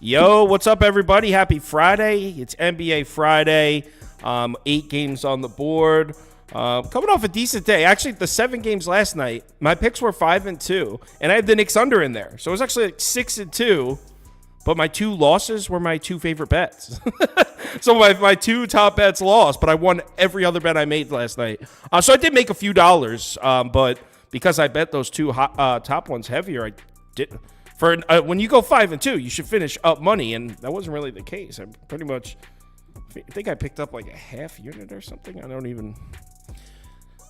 Yo, what's up, everybody? Happy Friday. It's NBA Friday. 8 games on the board. Coming off a decent day. Actually, the 7 games last night, my picks were 5-2, and I had the Knicks under in there. So it was actually like 6-2, but my 2 losses were my 2 favorite bets. So my 2 top bets lost, but I won every other bet I made last night. So I did make a few dollars, but because I bet those 2 top ones heavier, I didn't. For when you go 5-2, you should finish up money, and that wasn't really the case. I think I picked up like a half unit or something. I don't even.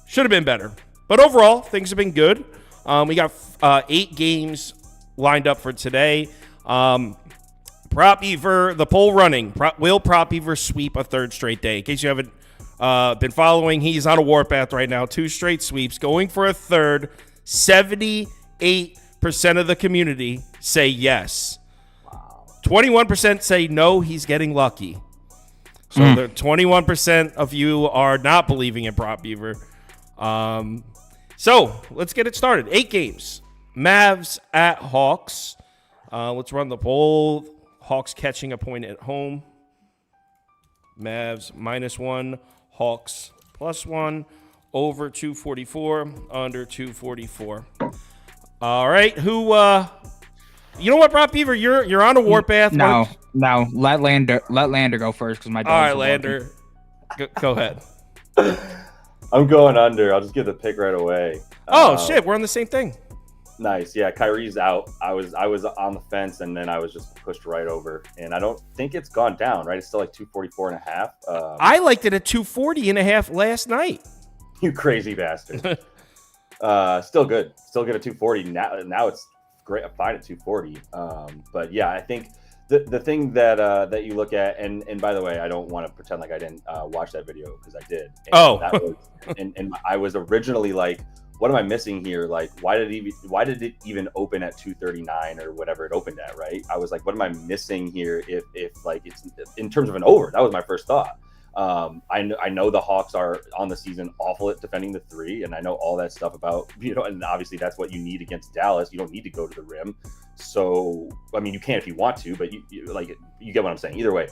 Should have been better, but overall things have been good. We got 8 games lined up for today. Prop Beaver, the poll running. Will Prop Beaver sweep a 3rd straight day? In case you haven't been following, he's on a warpath right now. 2 straight sweeps, going for a 3rd. 78% of the community say yes. Wow. 21% say no, he's getting lucky. So the 21% of you are not believing in Prop Beaver. So let's get it started. 8 games. Mavs at Hawks. Let's run the poll. Hawks catching a point at home. Mavs -1. Hawks +1. Over 244. Under 244. All right, you know what, Prop Beaver, you're on a warpath. No, let Lander go first because my dogs. All right, Lander, go ahead. I'm going under. I'll just give the pick right away. Shit, we're on the same thing. Nice, yeah. Kyrie's out. I was on the fence, and then I was just pushed right over, and I don't think it's gone down. Right, it's still like 244.5. I liked it at 240.5 last night. You crazy bastard. Still good at 240. Now it's great. I'm fine at 240. But yeah, I think the thing that you look at, and by the way, I don't want to pretend like I didn't watch that video because I did. And I was originally like, what am I missing here? Like, why did it even open at 239 or whatever it opened at? Right? I was like, what am I missing here? If like it's in terms of an over, that was my first thought. I know the Hawks are on the season awful at defending the 3, and I know all that stuff about, and obviously that's what you need against Dallas. You don't need to go to the rim. So, I mean, you can if you want to, but you get what I'm saying. Either way,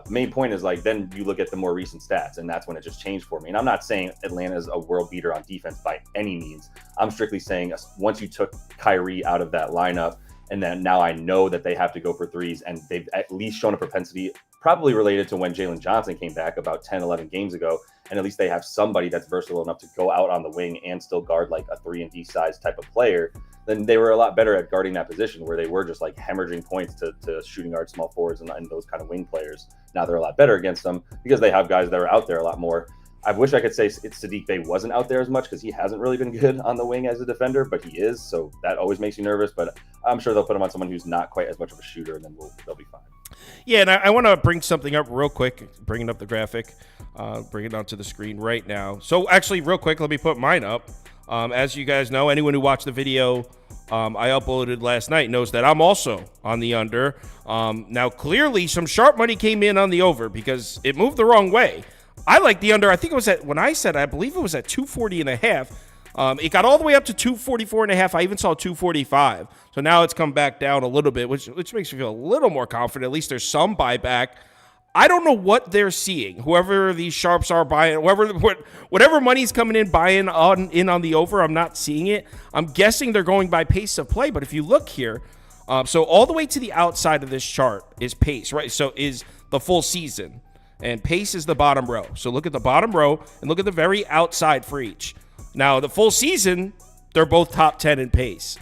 main point is like, then you look at the more recent stats, and that's when it just changed for me. And I'm not saying Atlanta's a world beater on defense by any means. I'm strictly saying once you took Kyrie out of that lineup, and then now I know that they have to go for 3s, and they've at least shown a propensity, probably related to when Jalen Johnson came back about 10, 11 games ago. And at least they have somebody that's versatile enough to go out on the wing and still guard like a 3-and-D size type of player. Then they were a lot better at guarding that position, where they were just like hemorrhaging points to shooting guard, small forwards, and those kind of wing players. Now they're a lot better against them because they have guys that are out there a lot more. I wish I could say Sadiq Bey wasn't out there as much because he hasn't really been good on the wing as a defender, but he is. So that always makes you nervous. But I'm sure they'll put him on someone who's not quite as much of a shooter, and then they'll be fine. Yeah, and I want to bring something up real quick, bringing up the graphic, bring it onto the screen right now. So actually, real quick, let me put mine up. As you guys know, anyone who watched the video I uploaded last night knows that I'm also on the under. Now, clearly, some sharp money came in on the over because it moved the wrong way. I like the under. I think it was I believe it was at 240.5. It got all the way up to 244.5. I even saw 245. So now it's come back down a little bit, which makes me feel a little more confident. At least there's some buyback. I don't know what they're seeing. Whoever these sharps are buying, whatever money's coming in buying on the over, I'm not seeing it. I'm guessing they're going by pace of play. But if you look here, so all the way to the outside of this chart is pace, right? So is the full season. And pace is the bottom row. So look at the bottom row and look at the very outside for each. Now, the full season, they're both top 10 in pace.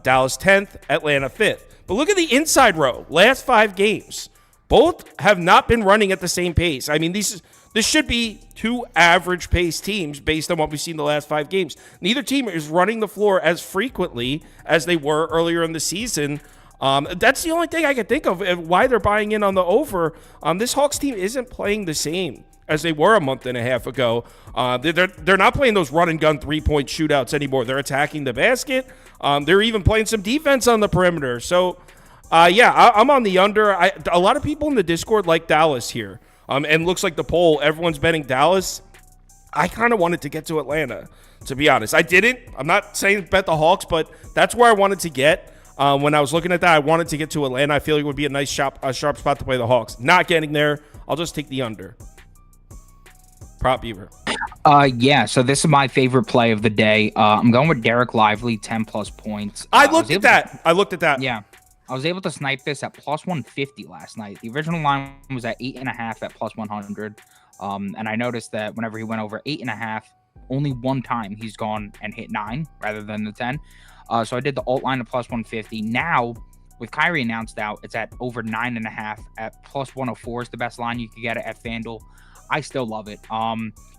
Dallas 10th, Atlanta 5th. But look at the inside row. Last 5 games. Both have not been running at the same pace. I mean, this should be 2 average pace teams based on what we've seen the last 5 games. Neither team is running the floor as frequently as they were earlier in the season. That's the only thing I can think of why they're buying in on the over. This Hawks team isn't playing the same as they were a month and a half ago. They're not playing those run and gun 3-point shootouts anymore. They're attacking the basket. They're even playing some defense on the perimeter. So, I'm on the under. A lot of people in the Discord like Dallas here. And looks like the poll, everyone's betting Dallas. I kind of wanted to get to Atlanta, to be honest. I didn't. I'm not saying bet the Hawks, but that's where I wanted to get. when I was looking at that, I wanted to get to Atlanta. I feel like it would be a sharp spot to play the Hawks. Not getting there. I'll just take the under. Prop Beaver. Yeah, so this is my favorite play of the day. I'm going with Derek Lively, 10 plus points. I looked at that. Yeah. I was able to snipe this at plus 150 last night. The original line was at 8.5 at plus 100. And I noticed that whenever he went over 8.5, only one time he's gone and hit 9 rather than the 10. So I did the alt line at plus 150. Now, with Kyrie announced out, it's at over 9.5 at plus 104 is the best line you could get it at FanDuel. I still love it.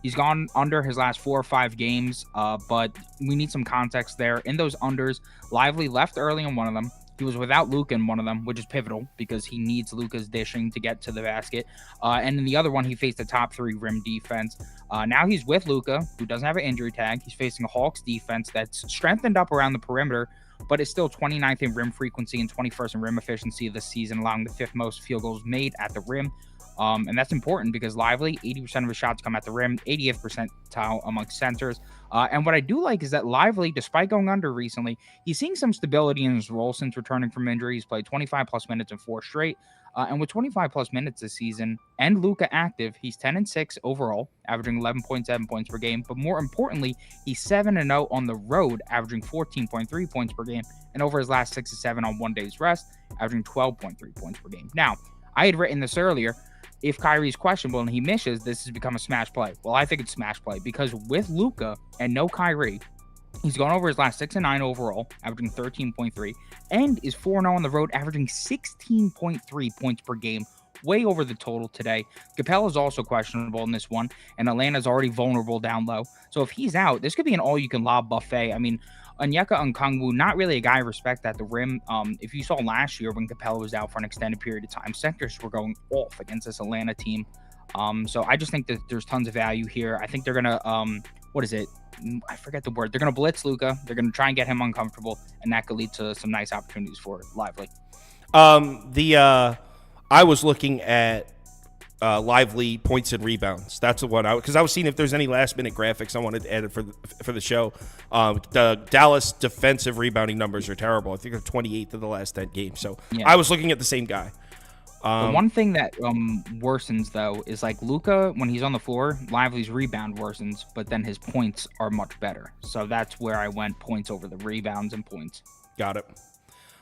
He's gone under his last 4 or 5 games, but we need some context there. In those unders, Lively left early in one of them. He was without Luka in one of them, which is pivotal because he needs Luka's dishing to get to the basket. And in the other one, he faced a top 3 rim defense. Now he's with Luka, who doesn't have an injury tag. He's facing a Hawks defense that's strengthened up around the perimeter, but it's still 29th in rim frequency and 21st in rim efficiency this season, allowing the 5th most field goals made at the rim. And that's important because Lively, 80% of his shots come at the rim, 80th percentile amongst centers. And what I do like is that Lively, despite going under recently, he's seeing some stability in his role since returning from injury. He's played 25 plus minutes in 4 straight. And with 25 plus minutes this season and Luka active, he's 10-6 overall, averaging 11.7 points per game. But more importantly, he's 7-0 on the road, averaging 14.3 points per game. And over his last 6 to 7 on 1 day's rest, averaging 12.3 points per game. Now, I had written this earlier. If Kyrie's questionable and he misses, this has become a smash play. Well, I think it's smash play because with Luka and no Kyrie, he's gone over his last 6 and 9 overall, averaging 13.3, and is 4-0 on the road, averaging 16.3 points per game, way over the total today. Capella's also questionable in this one, and Atlanta's already vulnerable down low. So if he's out, this could be an all-you-can-lob buffet. I mean, Onyeka Okongwu, not really a guy I respect at the rim. If you saw last year when Capella was out for an extended period of time, centers were going off against this Atlanta team. So I just think that there's tons of value here. I think they're going to, what is it? I forget the word. They're going to blitz Luka. They're going to try and get him uncomfortable, and that could lead to some nice opportunities for Lively. I was looking at Lively points and rebounds. That's the one because I was seeing if there's any last minute graphics I wanted to add for the show. The Dallas defensive rebounding numbers are terrible. I think they're 28th of the last 10 games. So yeah. I was looking at the same guy. The one thing that worsens though is like Luka when he's on the floor, Lively's rebound worsens, but then his points are much better. So that's where I went points over the rebounds and points. Got it.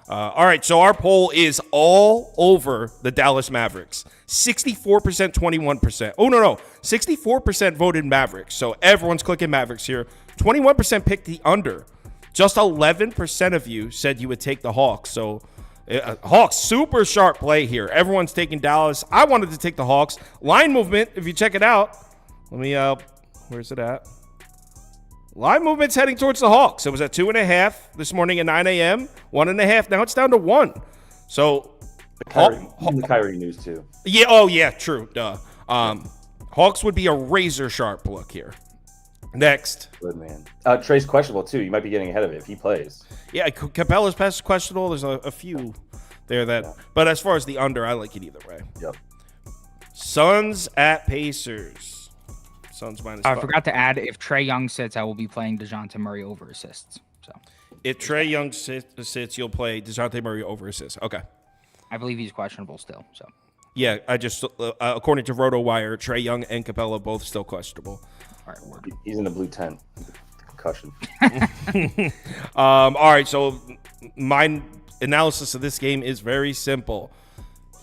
All right, so our poll is all over the Dallas Mavericks. 64%, 21%. Oh, no. 64% voted Mavericks, so everyone's clicking Mavericks here. 21% picked the under. Just 11% of you said you would take the Hawks. So Hawks, super sharp play here. Everyone's taking Dallas. I wanted to take the Hawks. Line movement, if you check it out. Let me, where's it at? Line movement's heading towards the Hawks. It was at 2.5 this morning at 9 a.m. 1.5. Now it's down to 1. So the Kyrie news too. Yeah. Oh yeah. True. Duh. Hawks would be a razor sharp look here. Next. Good man. Trey's questionable too. You might be getting ahead of it if he plays. Yeah. Capella's pass is questionable. There's a few there that. Yeah. But as far as the under, I like it either way. Yep. Suns at Pacers. Suns minus 5. I forgot to add, if Trae Young sits, I will be playing DeJounte Murray over assists. So if Trae Young sits, you'll play DeJounte Murray over assists. Okay. I believe he's questionable still. So yeah, I just according to RotoWire, Trae Young and Capella both still questionable. All right, he's in the blue tent. Concussion. All right, so my analysis of this game is very simple.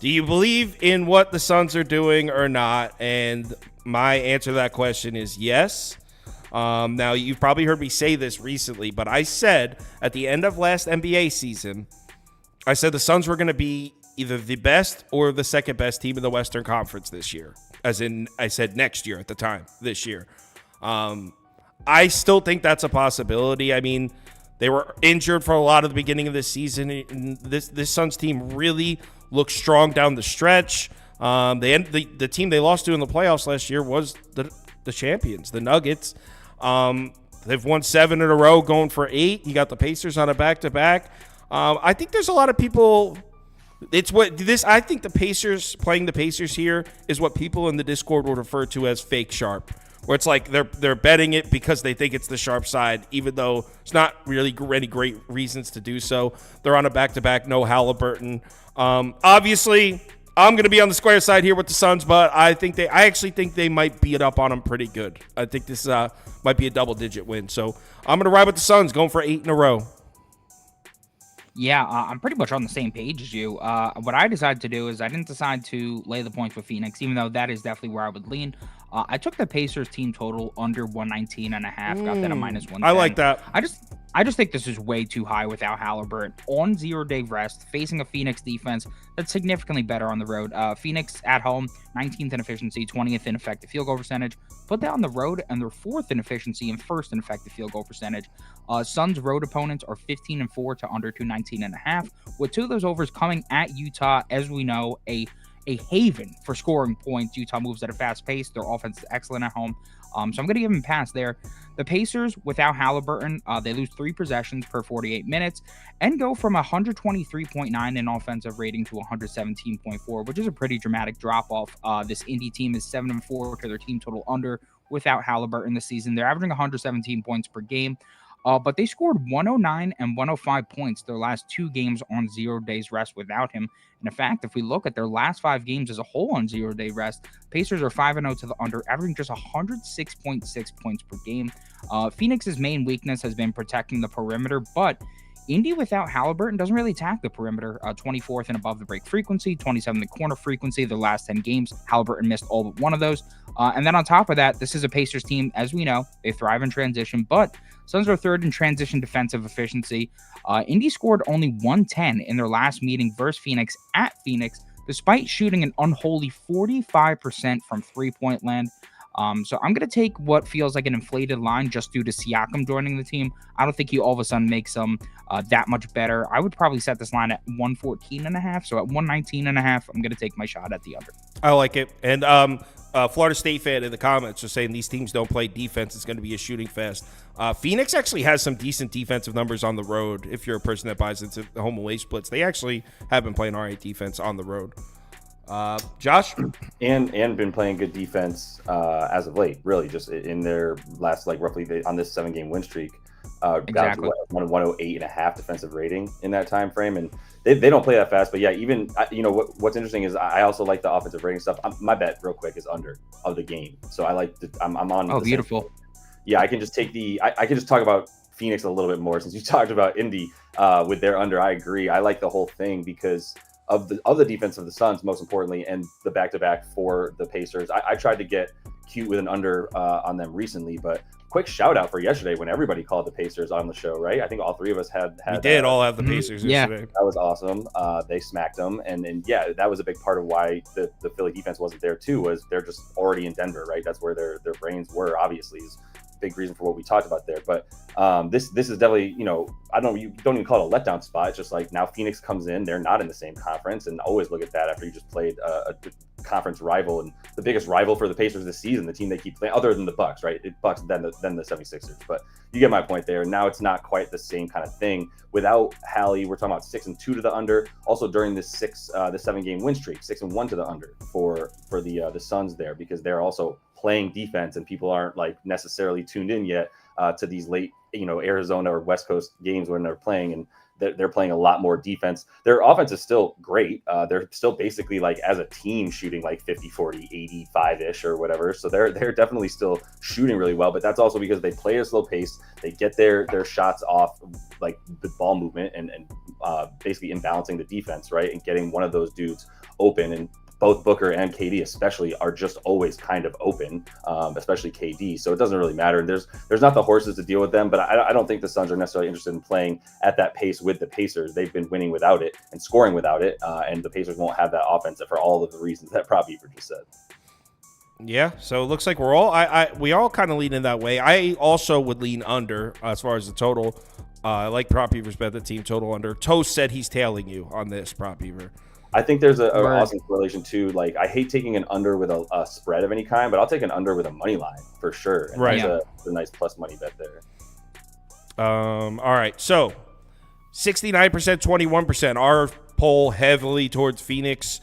Do you believe in what the Suns are doing or not? And my answer to that question is yes. Now, you've probably heard me say this recently, but I said at the end of last NBA season, I said the Suns were going to be either the best or the second best team in the Western Conference this year. As in, I said next year at the time, this year. I still think that's a possibility. I mean, they were injured for a lot of the beginning of this season. And this Suns team really looked strong down the stretch. The team they lost to in the playoffs last year was the champions, the Nuggets. They've won 7 in a row, going for 8. You got the Pacers on a back-to-back. I think there's a lot of people. I think the Pacers playing the Pacers here is what people in the Discord would refer to as fake sharp, where it's like they're betting it because they think it's the sharp side, even though it's not really any great reasons to do so. They're on a back-to-back, no Halliburton. Obviously, I'm going to be on the square side here with the Suns, but I actually think they might beat up on them pretty good. I think this might be a double-digit win. So I'm going to ride with the Suns, going for 8 in a row. Yeah, I'm pretty much on the same page as you. What I decided to do is I didn't decide to lay the points with Phoenix, even though that is definitely where I would lean. I took the Pacers team total under 119.5, got that at -110. I like that. I just think this is way too high without Halliburton on 0-day rest, facing a Phoenix defense that's significantly better on the road. Phoenix at home, 19th in efficiency, 20th in effective field goal percentage. Put that on the road, and they're 4th in efficiency and 1st in effective field goal percentage. Suns road opponents are 15-4 to under 219.5, with 2 of those overs coming at Utah. As we know, a haven for scoring points. Utah moves at a fast pace. Their offense is excellent at home. So I'm going to give them a pass there. The Pacers, without Halliburton, they lose 3 possessions per 48 minutes and go from 123.9 in offensive rating to 117.4, which is a pretty dramatic drop-off. This Indy team is 7-4 to their team total under without Halliburton this season. They're averaging 117 points per game. But they scored 109 and 105 points their last 2 games on 0 days rest without him. And in fact, if we look at their last 5 games as a whole on 0-day rest, Pacers are 5-0 to the under, averaging just 106.6 points per game. Phoenix's main weakness has been protecting the perimeter, but Indy without Halliburton doesn't really attack the perimeter. 24th and above the break frequency, 27th in corner frequency. The last 10 games, Halliburton missed all but one of those. And then on top of that, this is a Pacers team, as we know, they thrive in transition, but Suns are 3rd in transition defensive efficiency. Indy scored only 110 in their last meeting versus Phoenix at Phoenix, despite shooting an unholy 45% from three-point land. So I'm going to take what feels like an inflated line just due to Siakam joining the team. I don't think he all of a sudden makes them that much better. I would probably set this line at 114.5. So at 119.5, I'm going to take my shot at the under. I like it. And Florida State fan in the comments are saying these teams don't play defense. It's going to be a shooting fest. Phoenix actually has some decent defensive numbers on the road. If you're a person that buys into the home away splits, they actually have been playing all right defense on the road. Josh? And been playing good defense as of late, really, just in their last, roughly on this 7-game win streak. Exactly. Down to 108.5 defensive rating in that time frame. And they don't play that fast. But yeah, even, what's interesting is I also like the offensive rating stuff. My bet real quick is under of the game. So I like I'm on. Oh, beautiful. Yeah, I can just take I can just talk about Phoenix a little bit more since you talked about Indy with their under. I agree. I like the whole thing because of the defense of the Suns, most importantly, and the back-to-back for the Pacers. I tried to get cute with an under on them recently, but quick shout out for yesterday when everybody called the Pacers on the show, right? I think all 3 of us had we did all have the Pacers yesterday. That was awesome. They smacked them, and yeah, that was a big part of why the Philly defense wasn't there too. Was they're just already in Denver, right? That's where their brains were. Obviously, is big reason for what we talked about there. But this is definitely, you don't even call it a letdown spot. It's just like now Phoenix comes in, they're not in the same conference, and always look at that after you just played a conference rival and the biggest rival for the Pacers this season, the team they keep playing, other than the Bucks, right? Bucks, then the 76ers. But you get my point there. Now it's not quite the same kind of thing. Without Hallie, we're talking about 6-2 to the under. Also during this 7-game win streak, 6-1 to the under for the Suns there, because they're also playing defense and people aren't necessarily tuned in yet to these late, Arizona or West Coast games when they're playing, and they're playing a lot more defense. Their offense is still great. They're still basically as a team shooting 50, 40, 85-ish or whatever. So they're definitely still shooting really well, but that's also because they play at a slow pace. They get their shots off the ball movement and basically imbalancing the defense, right? And getting one of those dudes open, and both Booker and KD especially are just always kind of open, especially KD. So it doesn't really matter. There's not the horses to deal with them, but I don't think the Suns are necessarily interested in playing at that pace with the Pacers. They've been winning without it and scoring without it, and the Pacers won't have that offense for all of the reasons that Prop Beaver just said. Yeah, so it looks like we all kind of lean in that way. I also would lean under as far as the total. I like Prop Beaver's bet, the team total under. Toast said he's tailing you on this, Prop Beaver. I think there's an awesome correlation too. I hate taking an under with a spread of any kind, but I'll take an under with a money line for sure. And right. That's a nice plus money bet there. All right. So 69%, 21%. Our poll heavily towards Phoenix.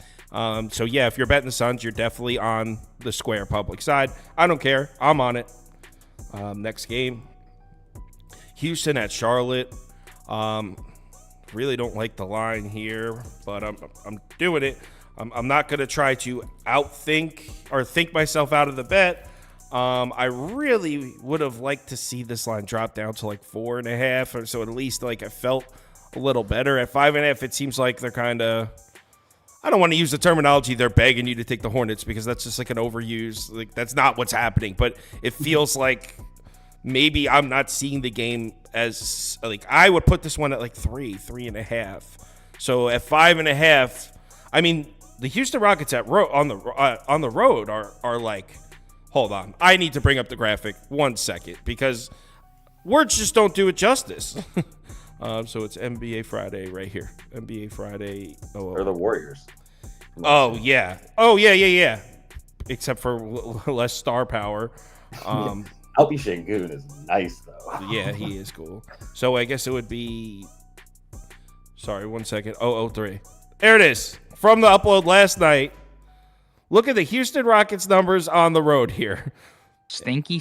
So yeah, if you're betting the Suns, you're definitely on the square public side. I don't care. I'm on it. Next game, Houston at Charlotte. Really don't like the line here, but I'm doing it. I'm not going to try to outthink or think myself out of the bet. I really would have liked to see this line drop down to like 4.5, or so at least like I felt a little better. At 5.5, it seems like they're kind of, I don't want to use the terminology they're begging you to take the Hornets, because that's just like an overuse. Like, that's not what's happening, but it feels like maybe I'm not seeing the game as, like, I would put this one at like 3.5. So at 5.5, I mean, the Houston Rockets on the road are like, hold on, I need to bring up the graphic 1 second, because words just don't do it justice. So it's NBA Friday right here. NBA Friday. Or the Warriors. Oh yeah. Except for less star power. Alpi Şengün is nice though. Yeah, he is cool. So I guess it would be. Sorry, 1 second. 003. There it is. From the upload last night. Look at the Houston Rockets numbers on the road here. Stinky.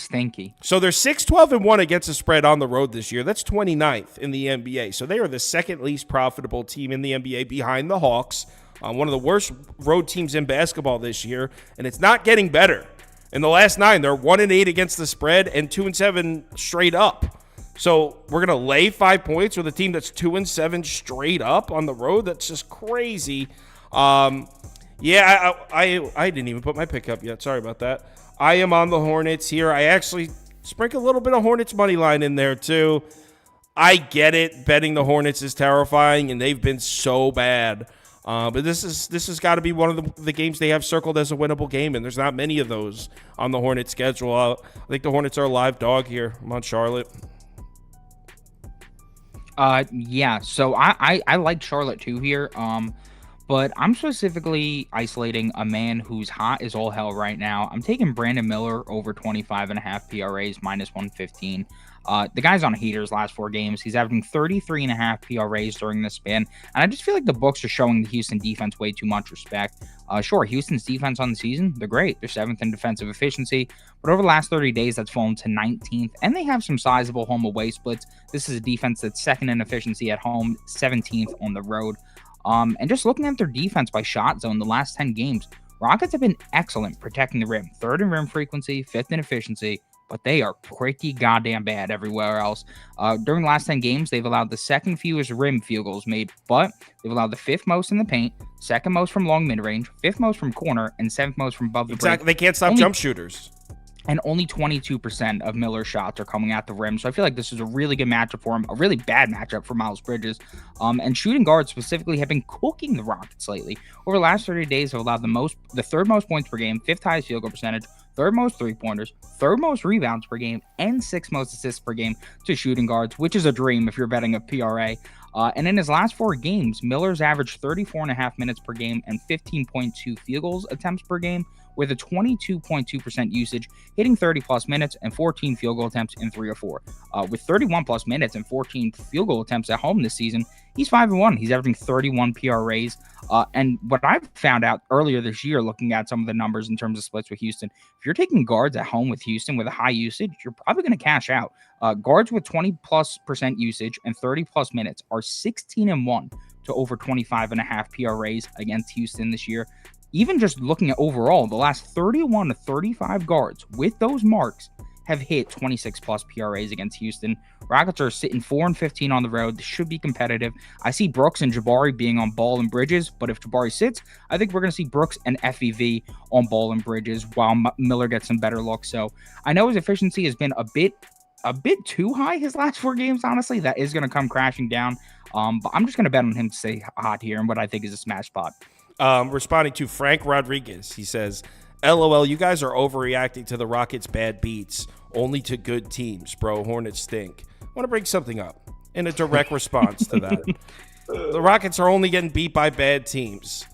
So they're 6-12-1 against the spread on the road this year. That's 29th in the NBA. So they are the second least profitable team in the NBA behind the Hawks. One of the worst road teams in basketball this year, and it's not getting better. In the last 9, they're 1-8 against the spread and 2-7 straight up. So we're going to lay 5 points with a team that's 2-7 straight up on the road. That's just crazy. Yeah, I didn't even put my pick up yet. Sorry about that. I am on the Hornets here. I actually sprinkle a little bit of Hornets money line in there too. I get it. Betting the Hornets is terrifying, and they've been so bad. But this has got to be one of the games they have circled as a winnable game, and there's not many of those on the Hornets schedule. I think the Hornets are a live dog here. I'm on Charlotte. Yeah. So I like Charlotte too here. But I'm specifically isolating a man who's hot as all hell right now. I'm taking Brandon Miller over 25.5 PRAs, minus 115. The guy's on heaters last 4 games. He's averaging 33.5 PRAs during this span. And I just feel like the books are showing the Houston defense way too much respect. Sure, Houston's defense on the season, they're great. They're 7th in defensive efficiency. But over the last 30 days, that's fallen to 19th. And they have some sizable home-away splits. This is a defense that's 2nd in efficiency at home, 17th on the road. And just looking at their defense by shot zone the last 10 games, Rockets have been excellent protecting the rim. 3rd in rim frequency, 5th in efficiency, but they are pretty goddamn bad everywhere else. During the last 10 games, they've allowed the 2nd fewest rim field goals made, but they've allowed the 5th most in the paint, 2nd most from long mid-range, 5th most from corner, and 7th most from above the break. They can't stop jump shooters. And only 22% of Miller's shots are coming at the rim. So I feel like this is a really good matchup for him, a really bad matchup for Miles Bridges. And shooting guards specifically have been cooking the Rockets lately. Over the last 30 days, they've allowed the 3rd most points per game, 5th highest field goal percentage, 3rd most 3-pointers, 3rd most rebounds per game, and 6th most assists per game to shooting guards, which is a dream if you're betting a PRA. And in his last 4 games, Miller's averaged 34.5 minutes per game and 15.2 field goals attempts per game, with a 22.2% usage, hitting 30-plus minutes and 14 field goal attempts in 3 or 4. With 31-plus minutes and 14 field goal attempts at home this season, he's 5-1. He's averaging 31 PRAs. And what I've found out earlier this year, looking at some of the numbers in terms of splits with Houston, if you're taking guards at home with Houston with a high usage, you're probably going to cash out. Guards with 20+% usage and 30-plus minutes are 16-1 to over 25.5 PRAs against Houston this year. Even just looking at overall, the last 31 to 35 guards with those marks have hit 26-plus PRAs against Houston. Rockets are sitting 4-15 on the road. This should be competitive. I see Brooks and Jabari being on Ball and Bridges, but if Jabari sits, I think we're going to see Brooks and FEV on Ball and Bridges while Miller gets some better looks. So I know his efficiency has been a bit too high his last 4 games, honestly. That is going to come crashing down. But I'm just going to bet on him to stay hot here and what I think is a smash spot. Responding to Frank Rodriguez, he says, LOL, you guys are overreacting to the Rockets' bad beats, only to good teams, bro. Hornets stink. I want to bring something up in a direct response to that. The Rockets are only getting beat by bad teams.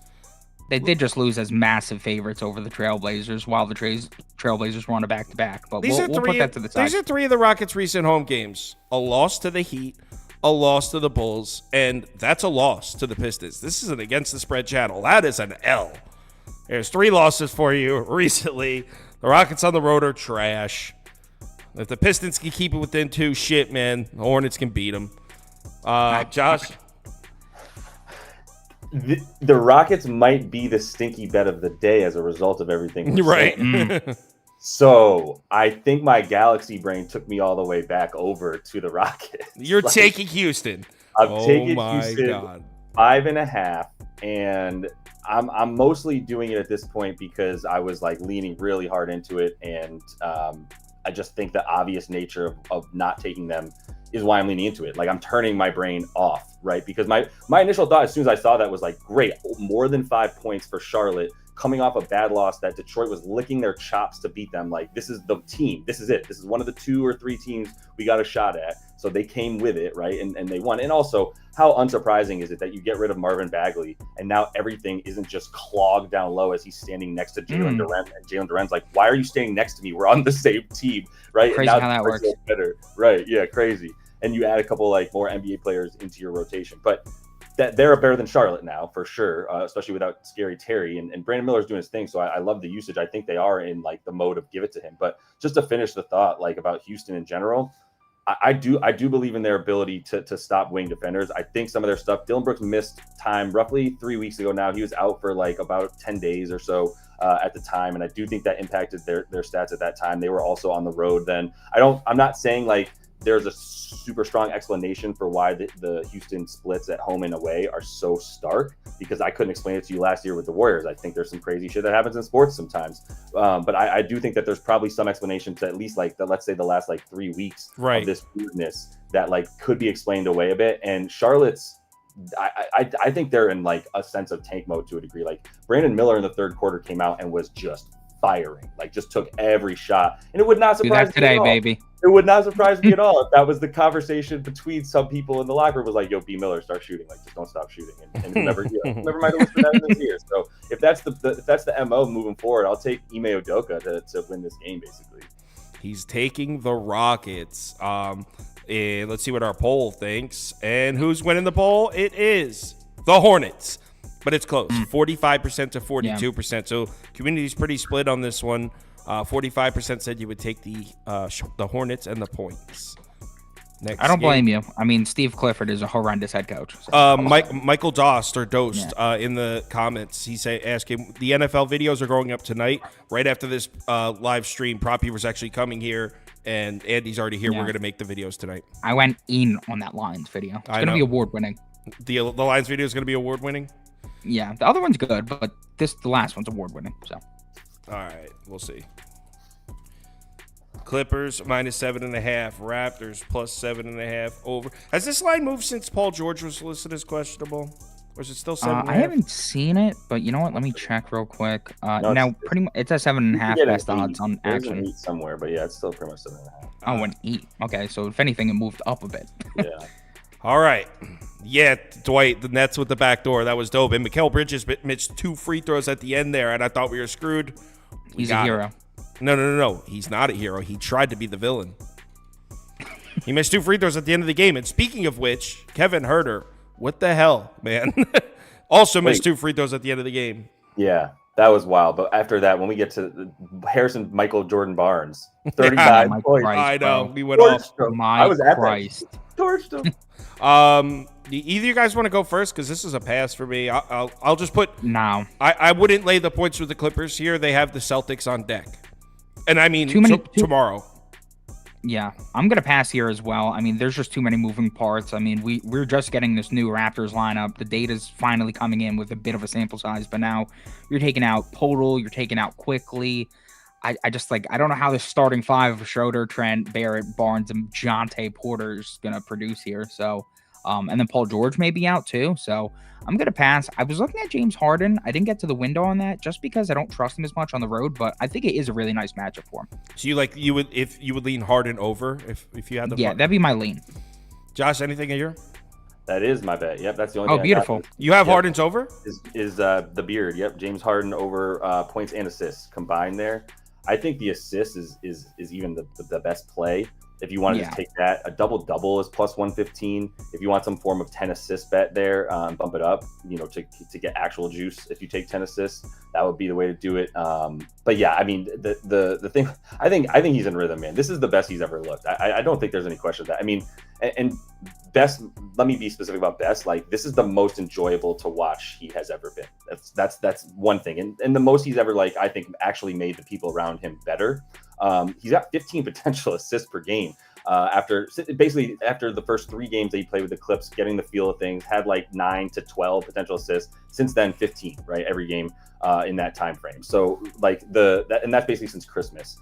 They did just lose as massive favorites over the Trailblazers while the Trailblazers were on a back-to-back. But we'll put that to the side. These are 3 of the Rockets' recent home games. A loss to the Heat, a loss to the Bulls, and that's a loss to the Pistons. This is an against the spread channel. That is an L. There's 3 losses for you recently. The Rockets on the road are trash. If the Pistons can keep it within 2, shit, man, the Hornets can beat them. Josh? The Rockets might be the stinky bet of the day as a result of everything. Right. So I think my Galaxy brain took me all the way back over to the Rockets. You're taking Houston. I'm taking Houston God. 5.5, and I'm mostly doing it at this point because I was like leaning really hard into it, and I just think the obvious nature of not taking them is why I'm leaning into it. Like, I'm turning my brain off, right? Because my initial thought as soon as I saw that was like, great, more than 5 points for Charlotte, coming off a bad loss that Detroit was licking their chops to beat them. Like, this is the team. This is it. This is one of the 2 or 3 teams we got a shot at. So they came with it, right? And they won. And also, how unsurprising is it that you get rid of Marvin Bagley and now everything isn't just clogged down low as he's standing next to Jalen Duren, and Jalen Duren's like, why are you standing next to me? We're on the same team, right? Crazy and how that works. Better. Right, yeah, crazy. And you add a couple like more NBA players into your rotation. But that they're better than Charlotte now, for sure, especially without Scary Terry. And Brandon Miller's doing his thing, so I love the usage. I think they are in like the mode of give it to him. But just to finish the thought, like about Houston in general, I do believe in their ability to stop wing defenders. I think some of their stuff, Dylan Brooks missed time roughly 3 weeks ago now. He was out for like about 10 days or so at the time. And I do think that impacted their stats at that time. They were also on the road then. I'm not saying like there's a super strong explanation for why the Houston splits at home and away are so stark, because I couldn't explain it to you last year with the Warriors. I think there's some crazy shit that happens in sports sometimes. But I do think that there's probably some explanation to at least like let's say the last like 3 weeks of this weirdness that like could be explained away a bit. And Charlotte's, I think they're in like a sense of tank mode to a degree. Like Brandon Miller in the third quarter came out and was just firing, like just took every shot. And it would not surprise me today, at all. Baby. It would not surprise me at all if that was the conversation between some people in the locker room. Was like, yo, B. Miller, start shooting. Like, just don't stop shooting. And never mind what's been happening this year. So if that's the MO moving forward, I'll take Ime Udoka to win this game, basically. He's taking the Rockets. And let's see what our poll thinks. And who's winning the poll? It is the Hornets. But it's close, 45% to 42%. Yeah. So community's pretty split on this one. 45% said you would take the Hornets and the points. Next I don't blame game. you. I mean, Steve Clifford is a horrendous head coach. So. Michael Dost in the comments, he asking, the NFL videos are going up tonight, right after this live stream. Proppy was actually coming here, and Andy's already here. Yeah. We're going to make the videos tonight. I went in on that Lions video. It's going to be award-winning. The Lions video is going to be award-winning? Yeah, the other one's good, but the last one's award-winning. So, all right, we'll see. Clippers -7.5, Raptors +7.5 over. Has this line moved since Paul George was listed as questionable, or is it still 7.5? I haven't seen it, but you know what? Let me check real quick. Now, pretty much, it's at 7.5 best odds on action. Somewhere, but yeah, it's still pretty much 7.5. Oh, an 8. Okay, so if anything, it moved up a bit. Yeah. All right. Yeah, Dwight, the Nets with the back door. That was dope. And Mikal Bridges missed 2 free throws at the end there, and I thought we were screwed. He's a hero. No. He's not a hero. He tried to be the villain. He missed 2 free throws at the end of the game. And speaking of which, Kevin Huerter, what the hell, man? Also missed 2 free throws at the end of the game. Yeah, that was wild. But after that, when we get to Harrison Michael Jordan Barnes, 39 points. I know. We went off. I was at Christ. Torched him. Either you guys want to go first, because this is a pass for me. I'll just put no. I wouldn't lay the points with the Clippers here. They have the Celtics on deck, and I mean tomorrow. Yeah, I'm gonna pass here as well. I mean, there's just too many moving parts. I mean, we're just getting this new Raptors lineup. The data's finally coming in with a bit of a sample size, but now you're taking out Podol, you're taking out quickly. I just I don't know how the starting 5 of Schroeder, Trent, Barrett, Barnes, and Jonte Porter is gonna produce here. So, and then Paul George may be out too. So I'm gonna pass. I was looking at James Harden. I didn't get to the window on that just because I don't trust him as much on the road, but I think it is a really nice matchup for him. So you would lean Harden over if you had the that'd be my lean. Josh, anything in here? That is my bet. Yep, that's the only. Oh, beautiful. You have Harden's over? Is the beard? Yep, James Harden over points and assists combined there. I think the assist is even the best play. If you wanted to take that, a double-double is plus 115. If you want some form of 10 assist bet there, bump it up, to get actual juice. If you take 10 assists, that would be the way to do it. But yeah, I mean, the thing, I think he's in rhythm, man. This is the best he's ever looked. I don't think there's any question of that. I mean, and best, let me be specific about best. Like, this is the most enjoyable to watch he has ever been. That's one thing. And the most he's ever, like, I think actually made the people around him better. He's got 15 potential assists per game. After the first 3 games that he played with the Clips, getting the feel of things, had like 9 to 12 potential assists. Since then, 15, right? Every game in that time frame. So like and that's basically since Christmas.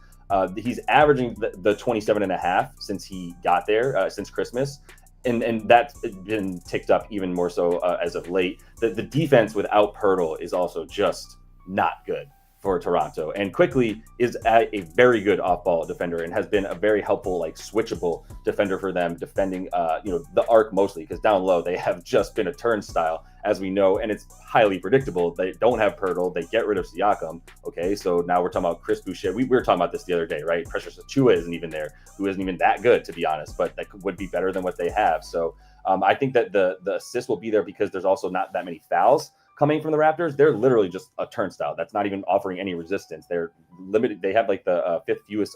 He's averaging the 27.5 since he got there, since Christmas. And that's been ticked up even more so as of late. The defense without Pirtle is also just not good for Toronto, and quickly is a very good off-ball defender and has been a very helpful, like, switchable defender for them, defending the arc mostly, because down low they have just been a turnstile, as we know, and it's highly predictable. They don't have Pirtle, they get rid of Siakam. Okay, so now we're talking about Chris Boucher. We were talking about this the other day, right? Precious Achiuwa isn't even there, who isn't even that good, to be honest, but that would be better than what they have. So I think that the assist will be there because there's also not that many fouls coming from the Raptors. They're literally just a turnstile. That's not even offering any resistance. They're limited. They have like the 5th fewest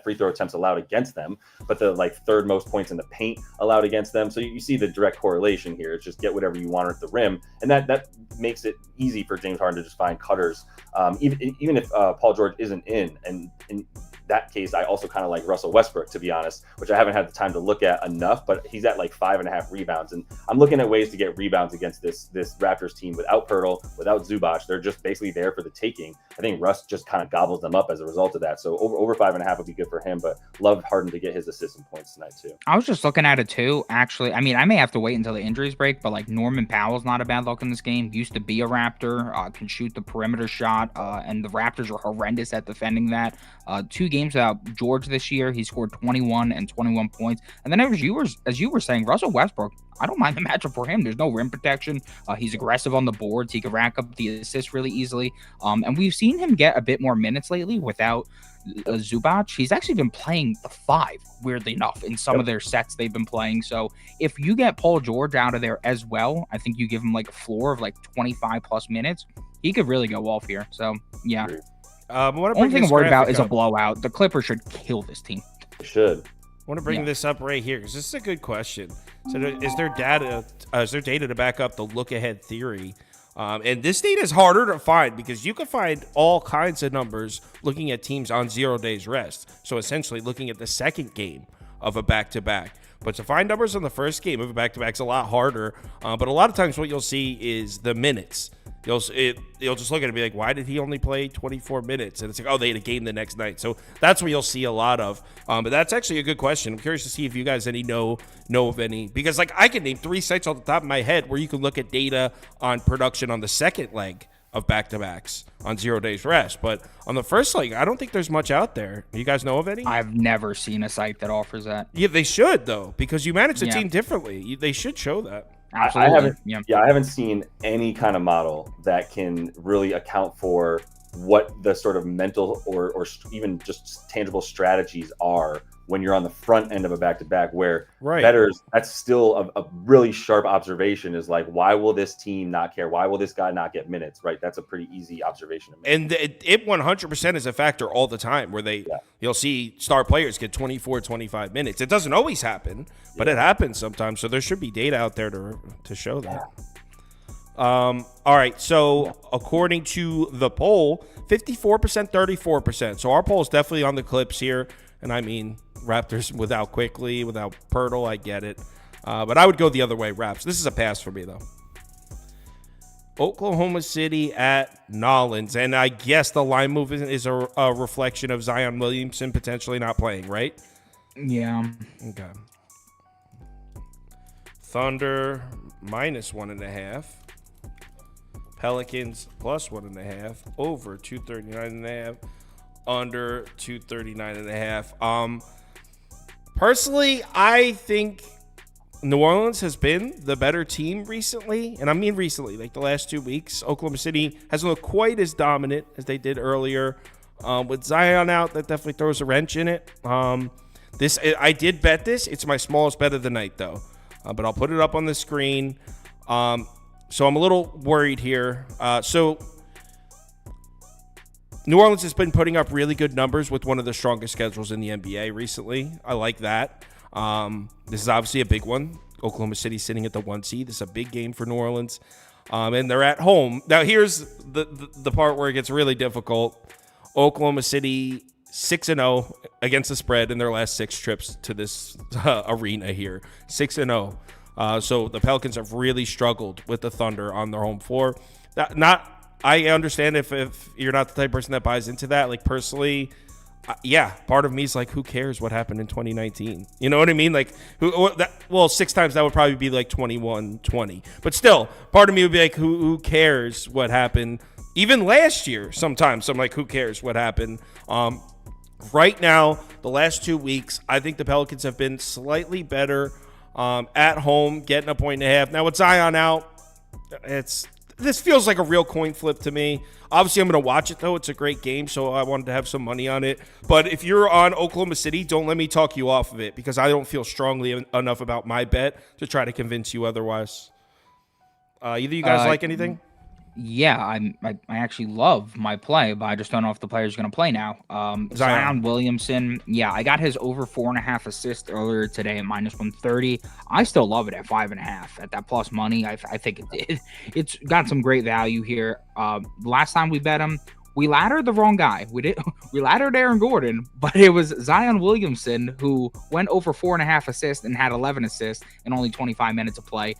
free throw attempts allowed against them, but the like 3rd most points in the paint allowed against them. So you see the direct correlation here. It's just get whatever you want at the rim, and that makes it easy for James Harden to just find cutters. Even if Paul George isn't in, and in that case, I also kind of like Russell Westbrook, to be honest, which I haven't had the time to look at enough, but he's at like 5.5 rebounds. And I'm looking at ways to get rebounds against this Raptors team without Pirtle, without Zubac. They're just basically there for the taking. I think Russ just kind of gobbles them up as a result of that. So over 5.5 would be good for him, but love Harden to get his assists and points tonight too. I was just looking at it too, actually. I mean, I may have to wait until the injuries break, but like Norman Powell's not a bad look in this game. Used to be a Raptor, can shoot the perimeter shot, and the Raptors are horrendous at defending that. 2 games without George this year, he scored 21 and 21 points. And then as you were saying, Russell Westbrook, I don't mind the matchup for him. There's no rim protection. He's aggressive on the boards. He can rack up the assists really easily. And we've seen him get a bit more minutes lately without Zubac. He's actually been playing the 5, weirdly enough, in some of their sets they've been playing. So if you get Paul George out of there as well, I think you give him like a floor of like 25 plus minutes. He could really go off here. So yeah. Only thing I'm worried about is a blowout. The Clippers should kill this team. They should. I want to bring this up right here because this is a good question. So is there data to back up the look-ahead theory? And this data is harder to find because you can find all kinds of numbers looking at teams on 0 days rest. So essentially looking at the second game of a back-to-back. But to find numbers on the first game of a back-to-back is a lot harder. But a lot of times what you'll see is the minutes. You'll just look at it and be like, why did he only play 24 minutes? And it's like, oh, they had a game the next night. So that's where you'll see a lot of. But that's actually a good question. I'm curious to see if you guys know of any. Because like I can name 3 sites off the top of my head where you can look at data on production on the second leg of back-to-backs on 0 days rest. But on the first leg, I don't think there's much out there. You guys know of any? I've never seen a site that offers that. Yeah, they should, though, because you manage the team differently. They should show that. Absolutely. I haven't seen any kind of model that can really account for what the sort of mental or even just tangible strategies are when you're on the front end of a back-to-back where bettors, that's still a really sharp observation is like, why will this team not care? Why will this guy not get minutes, right? That's a pretty easy observation to make. And it 100% is a factor all the time where you'll see star players get 24, 25 minutes. It doesn't always happen, but it happens sometimes. So there should be data out there to show that. All right, so according to the poll, 54%, 34%. So our poll is definitely on the Clips here. And I mean, Raptors without Quickly, without Pirtle, I get it. But I would go the other way, Raps. This is a pass for me, though. Oklahoma City at Nolans. And I guess the line move is a reflection of Zion Williamson potentially not playing, right? Yeah. Okay. Thunder -1.5. Pelicans +1.5. Over 239.5. Under 239.5. Personally, I think New Orleans has been the better team recently, and I mean recently, like the last 2 weeks. Oklahoma City hasn't looked quite as dominant as they did earlier. With Zion out, that definitely throws a wrench in it. I did bet this. It's my smallest bet of the night, though. But I'll put it up on the screen. So I'm a little worried here. So New Orleans has been putting up really good numbers with one of the strongest schedules in the NBA recently. I like that. This is obviously a big one. Oklahoma City sitting at the 1 seed. This is a big game for New Orleans. And they're at home. Now, here's the part where it gets really difficult. Oklahoma City 6-0 against the spread in their last 6 trips to this arena here. 6-0. So the Pelicans have really struggled with the Thunder on their home floor. I understand if you're not the type of person that buys into that. Like, personally, part of me is like, who cares what happened in 2019? You know what I mean? Like, 6 times that would probably be like 21-20. But still, part of me would be like, who cares what happened? Even last year, sometimes I'm like, who cares what happened? Right now, the last 2 weeks, I think the Pelicans have been slightly better at home, getting a point and a half. Now, with Zion out, this feels like a real coin flip to me. Obviously, I'm going to watch it, though. It's a great game, so I wanted to have some money on it. But if you're on Oklahoma City, don't let me talk you off of it, because I don't feel strongly enough about my bet to try to convince you otherwise. Either of you guys like anything? Yeah, I actually love my play, but I just don't know if the player's going to play now. Zion Williamson, yeah, I got his over 4.5 assists earlier today at -130. I still love it at 5.5 at that plus money. I think it's got some great value here. Last time we bet him, we laddered the wrong guy. We laddered Aaron Gordon, but it was Zion Williamson who went over 4.5 assists and had 11 assists in only 25 minutes of play.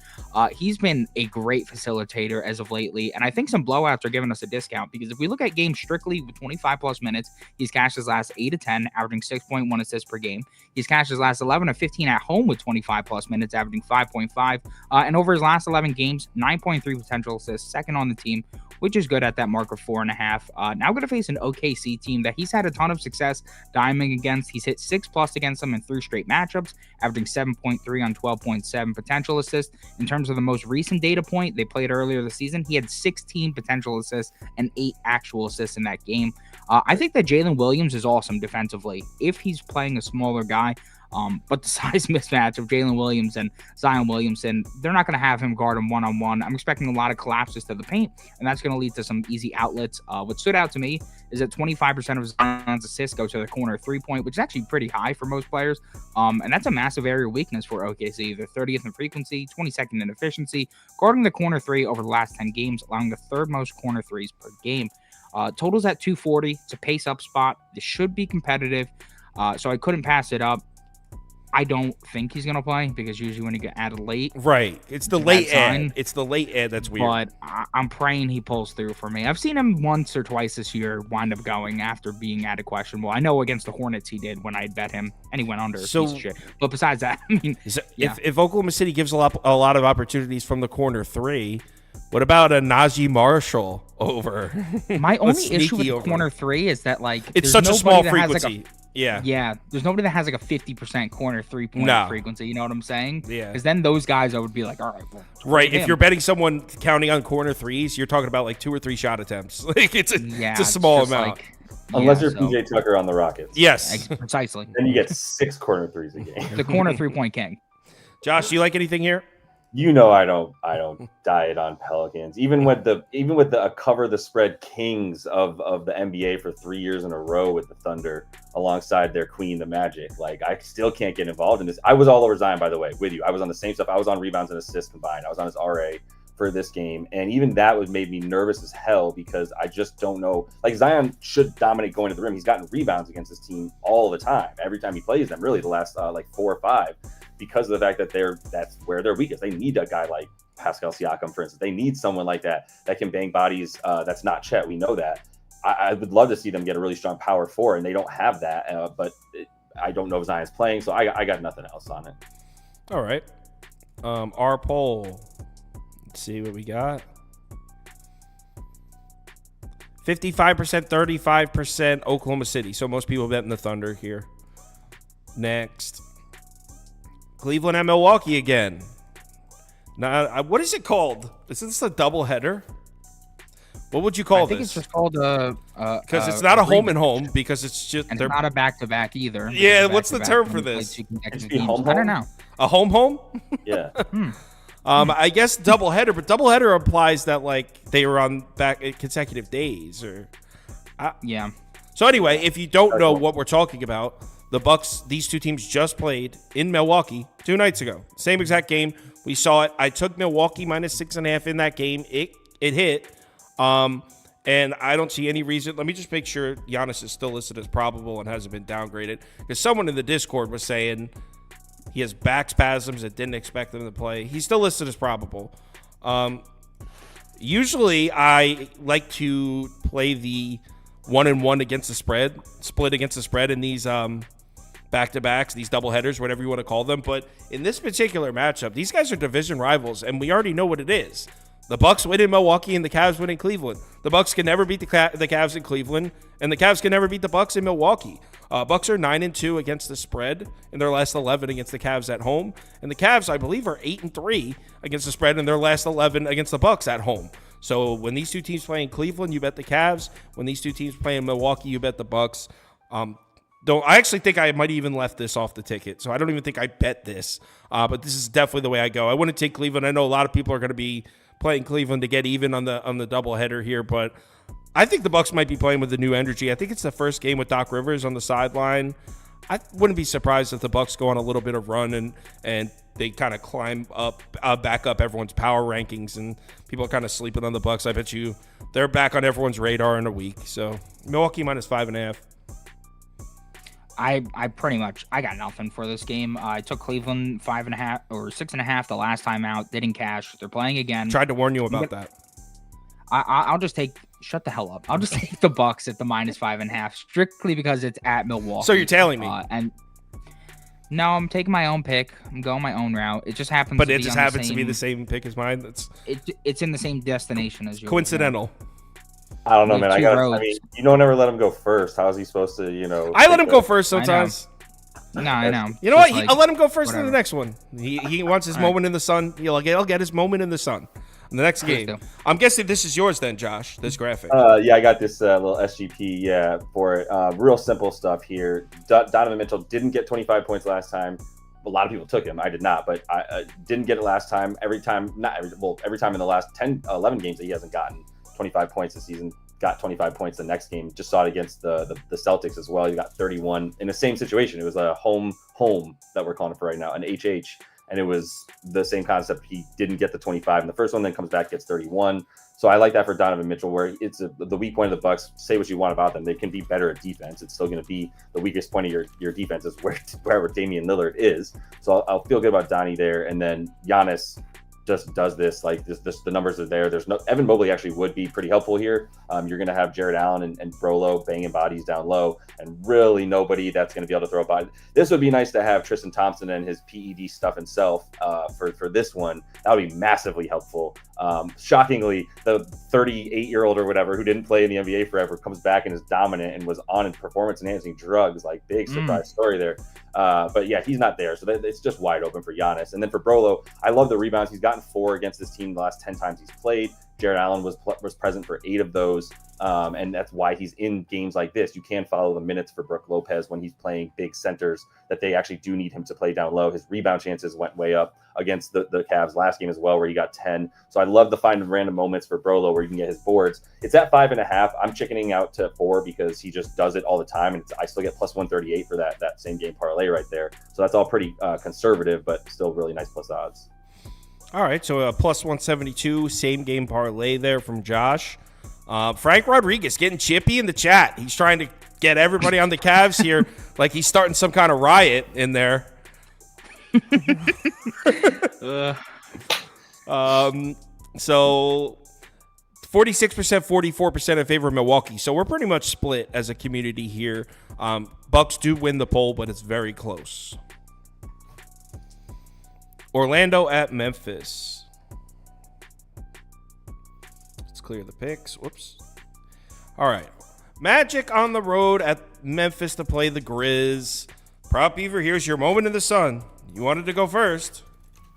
He's been a great facilitator as of lately, and I think some blowouts are giving us a discount, because if we look at games strictly with 25 plus minutes, he's cashed his last 8 of 10, averaging 6.1 assists per game. He's cashed his last 11 of 15 at home with 25 plus minutes, averaging 5.5, and over his last 11 games, 9.3 potential assists, second on the team, which is good at that mark of 4.5. Now going to face an OKC team that he's had a ton of success diming against. He's hit 6+ against them in 3 straight matchups, averaging 7.3 on 12.7 potential assists. In terms of the most recent data point, they played earlier this season, he had 16 potential assists and 8 actual assists in that game. I think that Jalen Williams is awesome defensively if he's playing a smaller guy. But the size mismatch of Jalen Williams and Zion Williamson, they're not going to have him guard him one-on-one. I'm expecting a lot of collapses to the paint, and that's going to lead to some easy outlets. What stood out to me is that 25% of Zion's assists go to the corner 3-point, which is actually pretty high for most players. And that's a massive area of weakness for OKC. They're 30th in frequency, 22nd in efficiency, guarding the corner 3 over the last 10 games, allowing the 3rd most corner 3s per game. Totals at 240. It's a pace-up spot. This should be competitive, so I couldn't pass it up. I don't think he's going to play, because usually when you get added late. Right. It's the late ad. It's the late ad that's weird. But I'm praying he pulls through for me. I've seen him once or twice this year wind up going after being added questionable. I know against the Hornets he did when I bet him, and he went under. So, piece of shit. But besides that, I mean, if Oklahoma City gives a lot of opportunities from the corner 3, what about a Najee Marshall over? My only issue with the corner 3 is that, like, it's such a small frequency. Yeah. There's nobody that has like a 50% corner 3-point frequency. You know what I'm saying? Yeah. Because then those guys, I would be like, all right, well, right. If you're betting someone counting on corner 3s, you're talking about like 2 or 3 shot attempts. Like it's a small amount. Unless you're PJ Tucker on the Rockets. Yes, precisely. Then you get 6 corner 3s a game. The corner 3-point king. Josh, do you like anything here? You know I don't diet on Pelicans. Even with the cover the spread kings of the NBA for 3 years in a row with the Thunder alongside their queen, the Magic. Like, I still can't get involved in this. I was all over Zion, by the way, with you. I was on the same stuff. I was on rebounds and assists combined. I was on his RA for this game. And even that made me nervous as hell, because I just don't know. Like, Zion should dominate going to the rim. He's gotten rebounds against his team all the time. Every time he plays them, really, the last 4 or 5. Because of the fact that that's where they're weakest. They need a guy like Pascal Siakam, for instance. They need someone like that can bang bodies. That's not Chet. We know that. I would love to see them get a really strong power 4, and they don't have that. I don't know if Zion's playing, so I got nothing else on it. All right. Our poll. Let's see what we got. 55%, 35% Oklahoma City. So most people betting the Thunder here. Next. Cleveland and Milwaukee again. Now, what is it called? Is this a doubleheader? What would you call I think this? it's just called Because it's not a home and home because it's just and they're it's not a back-to-back either. Yeah, what's the term for this? I don't know. A home. Yeah. I guess doubleheader, but doubleheader implies that like they were on back consecutive days or. Yeah. So anyway, if you don't know what we're talking about, the Bucks, these two teams just played in Milwaukee 2 nights ago. Same exact game. We saw it. I took Milwaukee -6.5 in that game. It hit. And I don't see any reason. Let me just make sure Giannis is still listed as probable and hasn't been downgraded. Because someone in the Discord was saying he has back spasms and didn't expect him to play. He's still listed as probable. Usually I like to play the 1-1 against the spread, split against the spread in these back-to-backs, these doubleheaders, whatever you want to call them. But in this particular matchup, these guys are division rivals, and we already know what it is. The Bucks win in Milwaukee, and the Cavs win in Cleveland. The Bucks can never beat the Cavs in Cleveland, and the Cavs can never beat the Bucks in Milwaukee. Bucks are 9-2 against the spread in their last 11 against the Cavs at home, and the Cavs, I believe, are 8-3 against the spread in their last 11 against the Bucks at home. So when these two teams play in Cleveland, you bet the Cavs. When these two teams play in Milwaukee, you bet the Bucks. I actually think I might even left this off the ticket, so I don't even think I bet this. But this is definitely the way I go. I wouldn't take Cleveland. I know a lot of people are going to be playing Cleveland to get even on the doubleheader here, but I think the Bucks might be playing with the new energy. I think it's the first game with Doc Rivers on the sideline. I wouldn't be surprised if the Bucks go on a little bit of run and they kind of climb up, back up everyone's power rankings, and people are kind of sleeping on the Bucks. I bet you they're back on everyone's radar in a week. So Milwaukee -5.5. I got nothing for this game. I took Cleveland 5.5 or 6.5 the last time out. Didn't cash. They're playing again. Tried to warn you about that. I'll just take. Shut the hell up. I'll just take the Bucks at the -5.5 strictly because it's at Milwaukee. So you're telling me? And no, I'm taking my own pick. I'm going my own route. It just happens. But it just happens to be the same pick as mine. It's in the same destination as yours. Coincidental. I don't know, man. I mean, you don't ever let him go first. How is he supposed to, I let him go first sometimes. No, I know. You know what? I'll let him go first in the next one. He wants his moment in the sun. He'll get his moment in the sun. In the next game. I'm guessing this is yours then, Josh, this graphic. Yeah, I got this little SGP, for it. Real simple stuff here. Donovan Mitchell didn't get 25 points last time. A lot of people took him. I did not, but I didn't get it last time. Every time in the last 11 games that he hasn't gotten 25 points this season, got 25 points the next game. Just saw it against the Celtics as well. He got 31 in the same situation. It was a home that we're calling it for right now, an HH. And it was the same concept. He didn't get the 25 in the first one, then comes back, gets 31. So I like that for Donovan Mitchell, where it's the weak point of the Bucks. Say what you want about them, they can be better at defense. It's still going to be the weakest point of your defense is wherever Damian Lillard is. So I'll feel good about Donnie there. And then Giannis just does this, like this the numbers are there. There's no Evan Mobley actually would be pretty helpful here. You're going to have Jared Allen and Brolo banging bodies down low, and really nobody that's going to be able to throw a body. This would be nice to have Tristan Thompson and his PED stuff himself for this one. That would be massively helpful. Shockingly, the 38-year-old or whatever who didn't play in the NBA forever comes back and is dominant and was on performance-enhancing drugs. Like, big surprise story there. But yeah, he's not there, so it's just wide open for Giannis. And then for Brolo, I love the rebounds. He's gotten 4 against this team the last 10 times he's played. Jared Allen was present for 8 of those, and that's why he's in games like this. You can follow the minutes for Brook Lopez when he's playing big centers that they actually do need him to play down low. His rebound chances went way up against the Cavs last game as well, where he got 10. So I love to find random moments for Brolo where you can get his boards. It's at 5.5. I'm chickening out to 4 because he just does it all the time, and I still get plus 138 for that same game parlay right there. So that's all pretty conservative, but still really nice plus odds. All right, so a plus 172 same game parlay there from Josh. Frank Rodriguez getting chippy in the chat. He's trying to get everybody on the Cavs here like he's starting some kind of riot in there. So 46%, 44% in favor of Milwaukee. So we're pretty much split as a community here. Bucks do win the poll, but it's very close. Orlando at Memphis. Let's clear the picks. Whoops. All right. Magic on the road at Memphis to play the Grizz. Prop Beaver, here's your moment in the sun. You wanted to go first.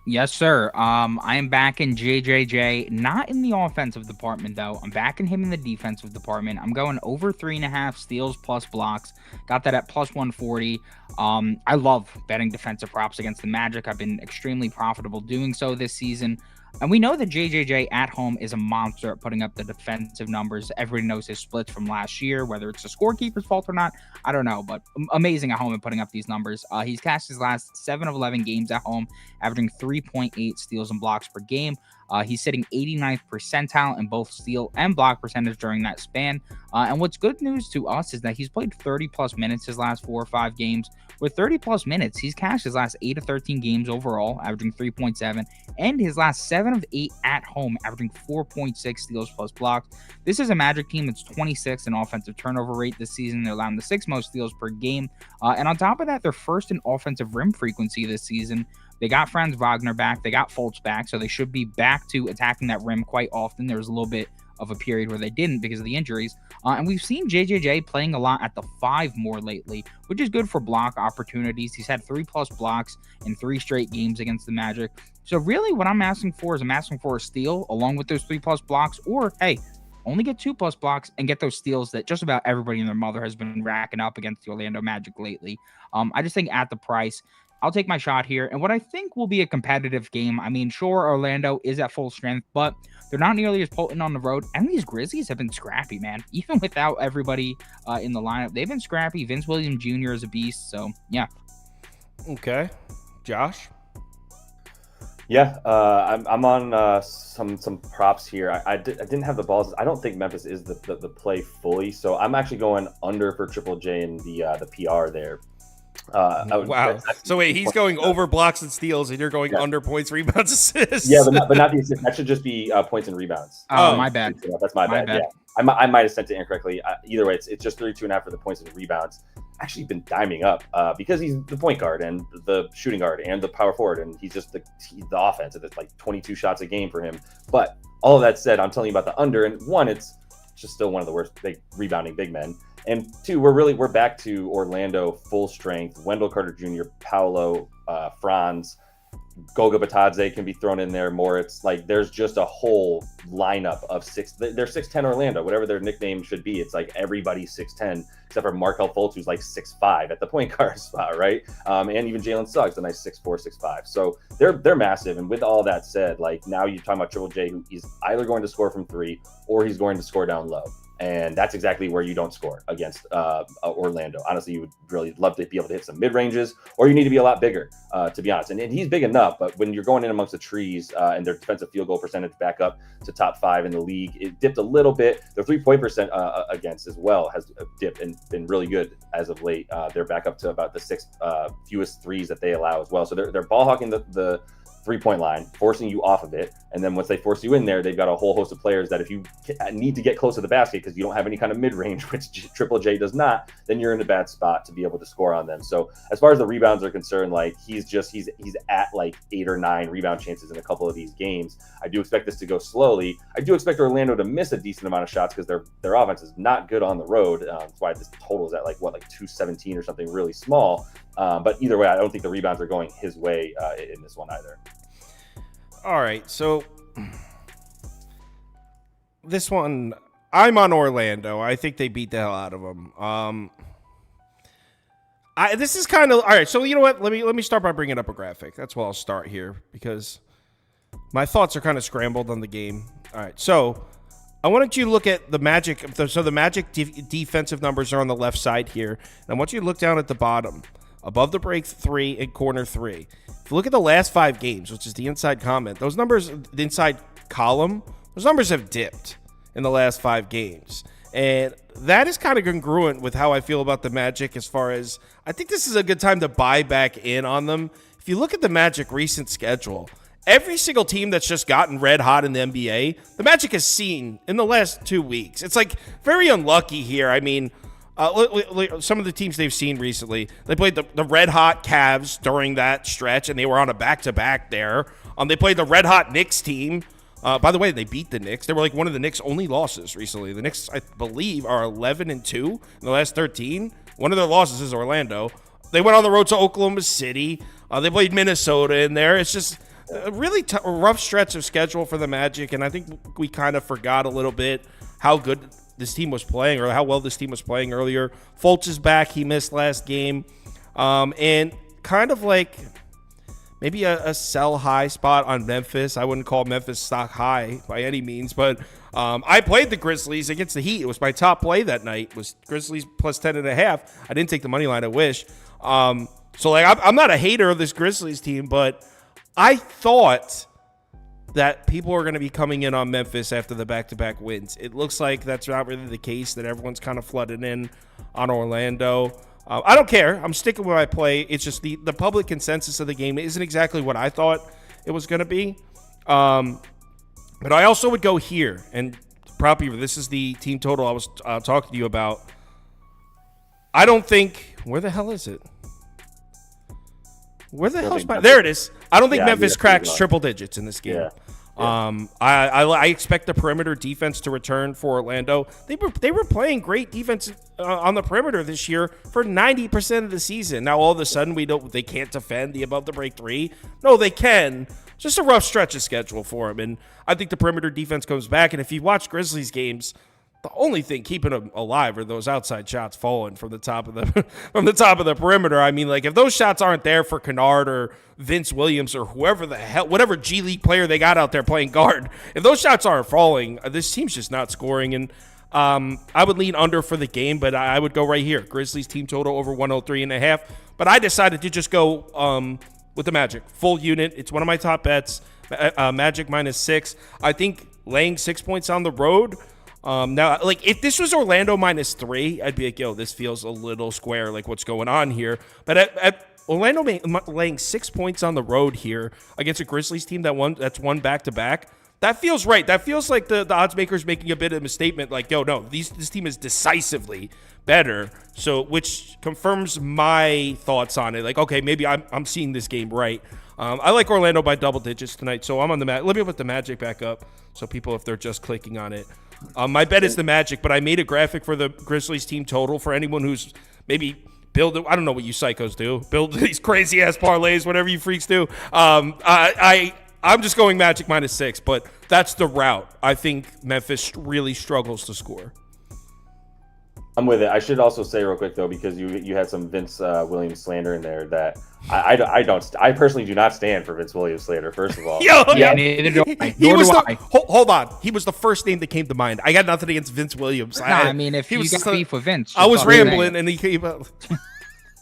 Yes, sir. I am back in JJJ, not in the offensive department though. I'm back in him in the defensive department. I'm going over 3.5 steals plus blocks. Got that at plus 140. I love betting defensive props against the Magic. I've been extremely profitable doing so this season. And we know that JJJ at home is a monster at putting up the defensive numbers. Everybody knows his splits from last year, whether it's the scorekeeper's fault or not, I don't know, but amazing at home at putting up these numbers. He's cashed his last 7 of 11 games at home, averaging 3.8 steals and blocks per game. He's sitting 89th percentile in both steal and block percentage during that span. And what's good news to us is that he's played 30 plus minutes his last 4 or 5 games. With 30 plus minutes, he's cashed his last 8 of 13 games overall, averaging 3.7, and his last 7 of 8 at home, averaging 4.6 steals plus blocks. This is a Magic team that's 26th in offensive turnover rate this season. They're allowing the 6th most steals per game. And on top of that, they're first in offensive rim frequency this season. They got Franz Wagner back. They got Fultz back, so they should be back to attacking that rim quite often. There was a little bit of a period where they didn't because of the injuries. And we've seen JJJ playing a lot at the 5 more lately, which is good for block opportunities. He's had 3+ blocks in 3 straight games against the Magic. So really what I'm asking for is I'm asking for a steal along with those 3+ blocks, or hey, only get 2+ blocks and get those steals that just about everybody and their mother has been racking up against the Orlando Magic lately. I just think at the price, I'll take my shot here. And what I think will be a competitive game. I mean, sure, Orlando is at full strength, but they're not nearly as potent on the road. And these Grizzlies have been scrappy, man. Even without everybody in the lineup, they've been scrappy. Vince Williams Jr. is a beast. So, yeah. Okay. Josh? Yeah, I'm on some props here. I didn't have the balls. I don't think Memphis is the play fully. So I'm actually going under for Triple J in the PR there. Wow. So wait, he's going over blocks and steals, and you're going under points, rebounds, assists. Yeah, but not the assists. That should just be points and rebounds. Oh, my bad. That's my bad. Yeah, I might have sent it incorrectly. Either way, it's just 32.5 for the points and rebounds. Actually, been diming up because he's the point guard and the shooting guard and the power forward, and he's just the offense. It's like 22 shots a game for him. But all of that said, I'm telling you about the under, and one, it's just still one of the worst rebounding big men. And 2, we're back to Orlando full strength. Wendell Carter Jr., Paolo, Franz, Goga Batadze can be thrown in there more. It's like there's just a whole lineup of 6. They're 6'10 Orlando, whatever their nickname should be. It's like everybody's 6'10 except for Markelle Fultz, who's like 6'5 at the point guard spot, right? And even Jalen Suggs, a nice 6'4, 6'5. So they're massive. And with all that said, like now you're talking about Triple J, who he's either going to score from 3 or he's going to score down low. And that's exactly where you don't score against Orlando. Honestly, you would really love to be able to hit some mid-ranges, or you need to be a lot bigger, to be honest. And he's big enough, but when you're going in amongst the trees and their defensive field goal percentage back up to top 5 in the league, it dipped a little bit. Their 3-point percent against as well has dipped and been really good as of late. They're back up to about the 6th fewest threes that they allow as well. So they're ball hawking the 3-point line, forcing you off of it. And then once they force you in there, they've got a whole host of players that if you need to get close to the basket because you don't have any kind of mid-range, which Triple J does not, then you're in a bad spot to be able to score on them. So as far as the rebounds are concerned, like he's at like 8 or 9 rebound chances in a couple of these games. I do expect this to go slowly. I do expect Orlando to miss a decent amount of shots because their offense is not good on the road. That's why this total is at like 217 or something really small. But either way, I don't think the rebounds are going his way in this one either. All right, so this one, I'm on Orlando. I think they beat the hell out of them. This is kind of all right. So you know what? Let me start by bringing up a graphic. That's where I'll start here because my thoughts are kind of scrambled on the game. All right, so I wanted you to look at the Magic. So the Magic defensive numbers are on the left side here, and I want you to look down at the bottom. Above the break 3 and corner 3. If you look at the last 5 games, which is the inside comment, those numbers, the inside column, those numbers have dipped in the last 5 games. And that is kind of congruent with how I feel about the Magic as far as I think this is a good time to buy back in on them. If you look at the Magic recent schedule, every single team that's just gotten red hot in the NBA, the Magic has seen in the last 2 weeks. It's like very unlucky here. I mean, some of the teams they've seen recently, they played the red hot Cavs during that stretch, and they were on a back-to-back there. They played the red hot Knicks team. By the way, they beat the Knicks. They were like one of the Knicks' only losses recently. The Knicks, I believe, are 11-2 in the last 13. One of their losses is Orlando. They went on the road to Oklahoma City. They played Minnesota in there. It's just A really rough stretch of schedule for the Magic, and I think we kind of forgot a little bit how good this team was playing or how well this team was playing earlier. Fultz is back. He missed last game. And kind of like maybe a sell high spot on Memphis. I wouldn't call Memphis stock high by any means, but I played the Grizzlies against the Heat. It was my top play that night. It was Grizzlies plus 10.5. I didn't take the money line. I wish. So like I'm not a hater of this Grizzlies team, but I thought that people are going to be coming in on Memphis after the back-to-back wins. It looks like that's not really the case, that everyone's kind of flooded in on Orlando. I don't care. I'm sticking with my play. It's just the public consensus of the game isn't exactly what I thought it was going to be. But I also would go here. And probably this is the team total I was talking to you about. I don't think – where the hell is it? Where the hell's my – there it is. I don't think Memphis cracks triple digits in this game. Yeah. I expect the perimeter defense to return for Orlando. They were playing great defense on the perimeter this year for 90% of the season. Now all of a sudden they can't defend the above the break three. No, they can. Just a rough stretch of schedule for them, and I think the perimeter defense comes back. And if you watch Grizzlies games, the only thing keeping them alive are those outside shots falling from the top of the perimeter. I mean, like if those shots aren't there for Kennard or Vince Williams or whoever the hell, whatever G League player they got out there playing guard, if those shots aren't falling, this team's just not scoring. And I would lean under for the game, but I would go right here. Grizzlies team total over 103.5. But I decided to just go with the Magic full unit. It's one of my top bets. Magic -6. I think laying 6 points on the road. Now, like if this was Orlando -3, I'd be like, yo, this feels a little square, like what's going on here. But at Orlando laying 6 points on the road here against a Grizzlies team that's won back-to-back, that feels right. That feels like the odds makers making a bit of a statement like, yo, no, this team is decisively better. So, which confirms my thoughts on it. Like, okay, maybe I'm seeing this game right. I like Orlando by double digits tonight, so I'm on the Let me put the Magic back up so people, if they're just clicking on it. My bet is the Magic, but I made a graphic for the Grizzlies team total for anyone who's maybe build it. I don't know what you psychos do. Build these crazy ass parlays, whatever you freaks do. I'm just going Magic -6, but that's the route. I think Memphis really struggles to score. I'm with it. I should also say real quick though, because you had some Vince Williams slander in there, that I personally do not stand for Vince Williams slander. First of all, neither do I. Hold on. He was the first name that came to mind. I got nothing against Vince Williams. I mean, if you got beef with Vince, I was rambling and he came out.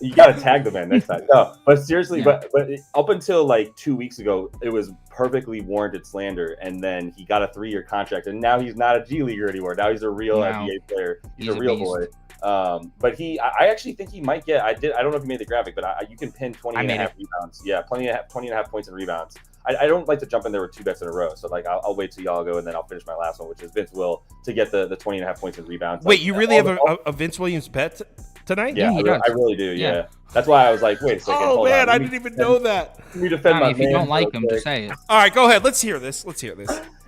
You got to tag the man next time. No, but seriously, but up until like 2 weeks ago, it was perfectly warranted slander. And then he got a 3-year contract, and now he's not a G leaguer anymore. Now he's a real NBA player. He's a real boy. But I actually think he might get. I don't know if you made the graphic, but you can pin 20.5 rebounds. Yeah, 20.5 points and rebounds. I don't like to jump in there with 2 bets in a row. So like I'll wait till y'all go, and then I'll finish my last one, which is Vince Will to get the 20.5 points and rebounds. Wait, you really have a Vince Williams bet tonight? Yeah, I really do. Yeah. That's why I was like, wait a second. Oh man, I didn't even know that. Let me defend my if you don't like him, just say it. All right, go ahead. Let's hear this.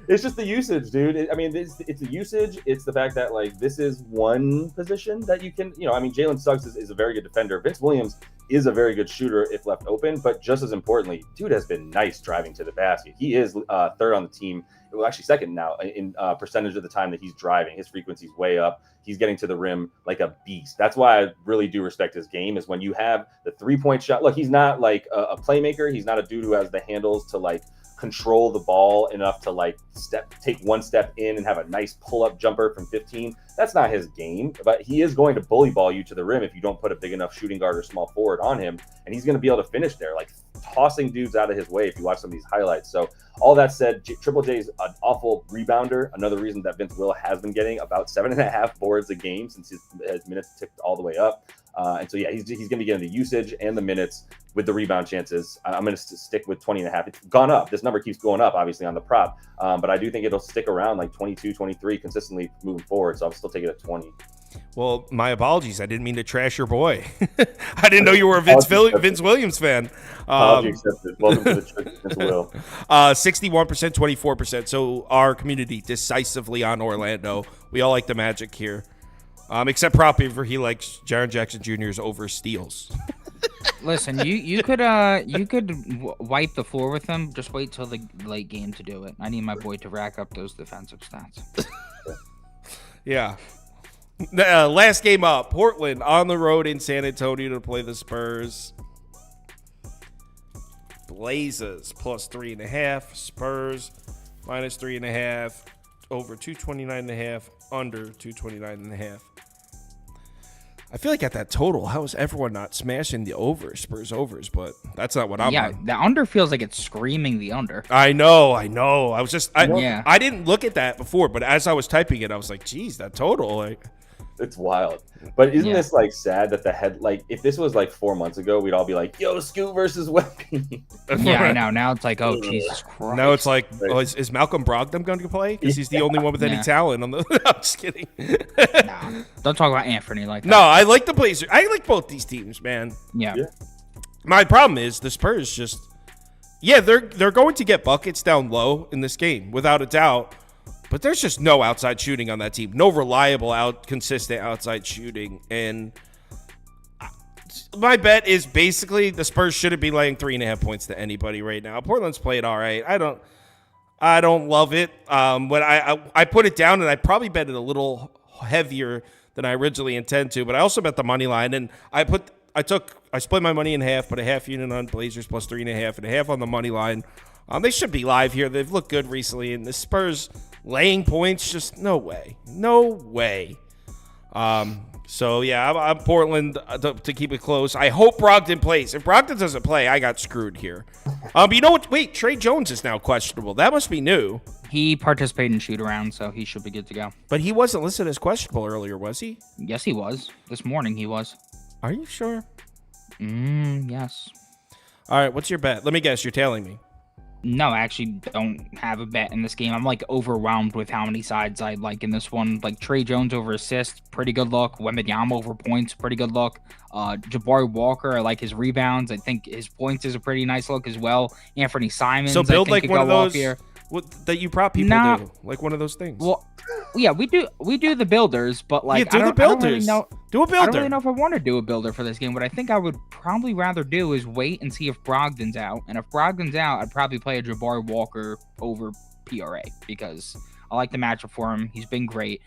It's just the usage, dude. It's the usage. It's the fact that like this is one position that you can, Jalen Suggs is a very good defender. Vince Williams is a very good shooter if left open, but just as importantly, dude has been nice driving to the basket. He is third on the team. Well, actually second now in percentage of the time that he's driving. His frequency's way up. He's getting to the rim like a beast. That's why I really do respect his game, is when you have the 3-point shot. Look, he's not like a playmaker. He's not a dude who has the handles to like control the ball enough to like take one step in and have a nice pull-up jumper from 15. That's not his game, but he is going to bully ball you to the rim if you don't put a big enough shooting guard or small forward on him, and he's going to be able to finish there, like tossing dudes out of his way if you watch some of these highlights. So all that said, Triple J is an awful rebounder. Another reason that Vince Will has been getting about 7.5 boards a game since his minutes ticked all the way up. And so, yeah, he's going to be getting the usage and the minutes with the rebound chances. I'm going to stick with 20.5. It's gone up. This number keeps going up, obviously, on the prop. But I do think it'll stick around like 22, 23 consistently moving forward. So I'll still take it at 20. Well, my apologies. I didn't mean to trash your boy. I didn't know you were a Vince Williams fan. Apology accepted. Welcome to the church, Vince Will. 61%, 24%. So our community decisively on Orlando. We all like the Magic here. Except Proppy, for he likes Jaren Jackson Jr.'s over steals. Listen, you could wipe the floor with them. Just wait till the late game to do it. I need my boy to rack up those defensive stats. Yeah. Last game up, Portland on the road in San Antonio to play the Spurs. Blazers plus 3.5. Spurs minus 3.5. Over 229.5. Under 229.5. I feel like at that total, how is everyone not smashing the overs, Spurs overs? But that's not what I'm on. The under feels like it's screaming the under. I know. I didn't look at that before, but as I was typing it, I was like, geez, that total. Like, it's wild. But isn't this like sad that the head, like if this was like 4 months ago, we'd all be like, yo, Scoot versus Wemby. Yeah, I know. Now it's like, oh, Jesus Christ. Now it's like, oh, is Malcolm Brogdon going to play? Because he's the only one with any talent on the. I'm just kidding. Nah, don't talk about Anthony like that. No, I like the Blazers. I like both these teams, man. Yeah. My problem is the Spurs just, they're going to get buckets down low in this game, without a doubt. But there's just no outside shooting on that team. No reliable, consistent outside shooting. And my bet is basically the Spurs shouldn't be laying 3.5 points to anybody right now. Portland's played all right. I don't love it. But I put it down, and I probably bet it a little heavier than I originally intended to. But I also bet the money line, and I split my money in half, put a half unit on Blazers plus 3.5 and a half on the money line. They should be live here. They've looked good recently, and the Spurs laying points, just no way. So, yeah, I'm Portland to keep it close. I hope Brogdon plays. If Brogdon doesn't play, I got screwed here. You know what? Wait, Trey Jones is now questionable. That must be new. He participated in shoot-around, so he should be good to go. But he wasn't listed as questionable earlier, was he? Yes, he was. This morning he was. Are you sure? Yes. All right, what's your bet? Let me guess. You're tailing me. No, I actually don't have a bet in this game. I'm like overwhelmed with how many sides I like in this one. Like Trey Jones over assists, pretty good look. Wembanyama over points, pretty good look. Jabari Walker, I like his rebounds. I think his points is a pretty nice look as well. Anthony Simons, so build I think like one of those here. That you prop people do, like one of those things. Well, yeah, we do the builders, but like do the builders. I don't really know. Do a builder. I don't really know if I want to do a builder for this game. What I think I would probably rather do is wait and see if Brogdon's out. And if Brogdon's out, I'd probably play a Jabari Walker over PRA because I like the matchup for him. He's been great.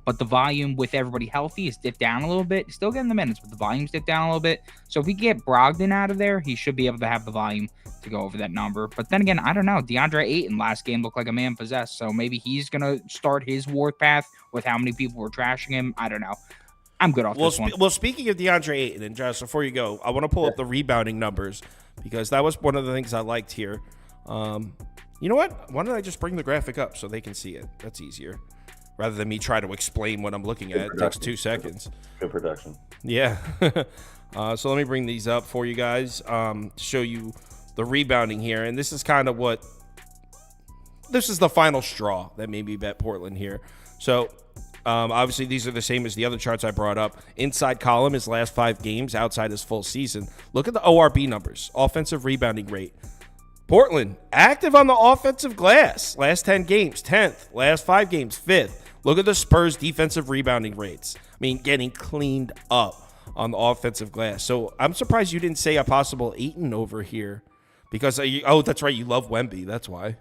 But the volume with everybody healthy is dipped down a little bit. He's still getting the minutes, but the volume's dipped down a little bit. So if we get Brogdon out of there, he should be able to have the volume to go over that number. But then again, I don't know. DeAndre Ayton last game looked like a man possessed. So maybe he's going to start his warpath with how many people were trashing him. I don't know. I'm good off this one. Well, speaking of DeAndre Ayton, and Josh, before you go, I want to pull up the rebounding numbers because that was one of the things I liked here. You know what? Why don't I just bring the graphic up so they can see it? That's easier. Rather than me try to explain what I'm looking at. It takes 2 seconds. Good production. Yeah. So let me bring these up for you guys to show you the rebounding here. And this is kind of this is the final straw that made me bet Portland here. So obviously these are the same as the other charts I brought up. Inside column is last 5 games, outside is full season. Look at the ORB numbers, offensive rebounding rate. Portland, active on the offensive glass. Last 10 games, 10th. Last 5 games, 5th. Look at the Spurs' defensive rebounding rates. I mean, getting cleaned up on the offensive glass. So I'm surprised you didn't say a possible Ayton over here. Because, that's right, you love Wemby. That's why.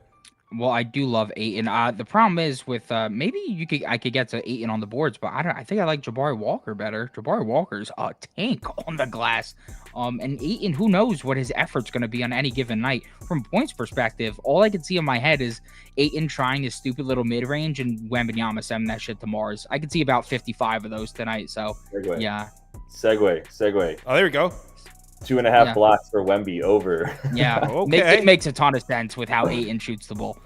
Well, I do love Ayton. The problem is with maybe I could get to Ayton on the boards, but I think I like Jabari Walker better. Jabari Walker's a tank on the glass. And Ayton, who knows what his effort's going to be on any given night. From points perspective, all I can see in my head is Ayton trying his stupid little mid-range and Wembanyama sending that shit to Mars. I could see about 55 of those tonight. So, yeah. Segue. Oh, there we go. 2.5 blocks for Wemby over. Yeah, okay. It makes a ton of sense with how Ayton shoots the ball.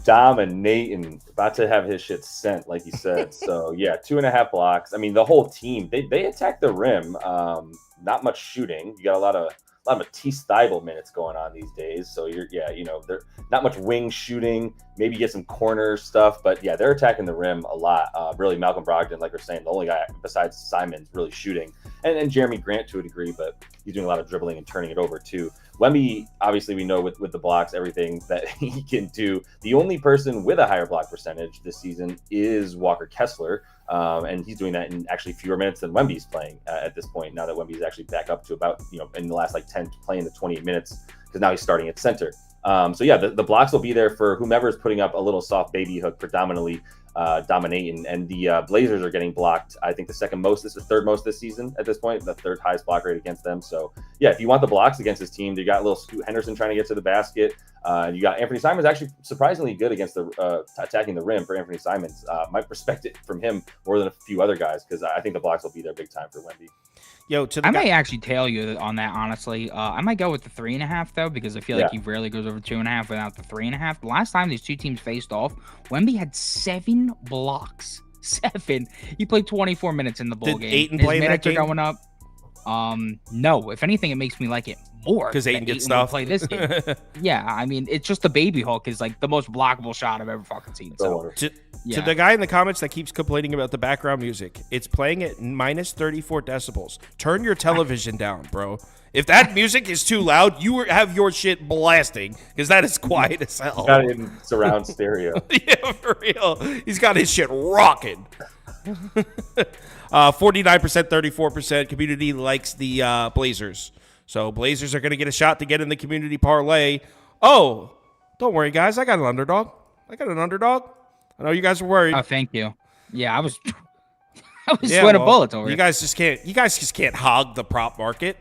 Dominating, about to have his shit sent, like you said. So yeah, 2.5 blocks. I mean, the whole team they attack the rim. Not much shooting. You got a lot of Matisse Thybulle minutes going on these days. So they're not much wing shooting. Maybe get some corner stuff, but yeah, they're attacking the rim a lot. Really, Malcolm Brogdon, like we're saying, the only guy besides Simons really shooting, and Jeremy Grant to a degree, but he's doing a lot of dribbling and turning it over too. Wemby, obviously, we know with the blocks, everything that he can do. The only person with a higher block percentage this season is Walker Kessler, and he's doing that in actually fewer minutes than Wemby's playing at this point. Now that Wemby's actually back up to about, in the last 10 playing the 28 minutes, because now he's starting at center. So yeah, the blocks will be there for whomever is putting up a little soft baby hook predominantly. Dominating, and the Blazers are getting blocked. I think the third most this season at this point, the third highest block rate against them. So yeah, if you want the blocks against this team, you got little Scoot Henderson trying to get to the basket. You got Anthony Simons actually surprisingly good against the attacking the rim for Anthony Simons. Might respect it from him more than a few other guys, because I think the blocks will be there big time for Wemby. I might actually tail you on that, honestly. I might go with the 3.5 though, because I feel like he rarely goes over 2.5 without the 3.5. The last time these two teams faced off, Wemby had 7 blocks. 7. He played 24 minutes in the bowl game. Did Ayton play in that game? Going up. No. If anything, it makes me like it more because Ayton gets stuff. Play this game. Yeah, I mean, it's just the baby hook is like the most blockable shot I've ever fucking seen. So. To the guy in the comments that keeps complaining about the background music, it's playing at minus 34 decibels. Turn your television down, bro. If that music is too loud, you have your shit blasting, because that is quiet as hell. Got it in surround stereo. Yeah, for real. He's got his shit rocking. 49%, 34%. Community likes the Blazers. So Blazers are going to get a shot to get in the community parlay. Oh, don't worry, guys. I got an underdog. I know you guys were worried. Oh, thank you. Yeah, I was sweating bullets over you guys just can't hog the prop market.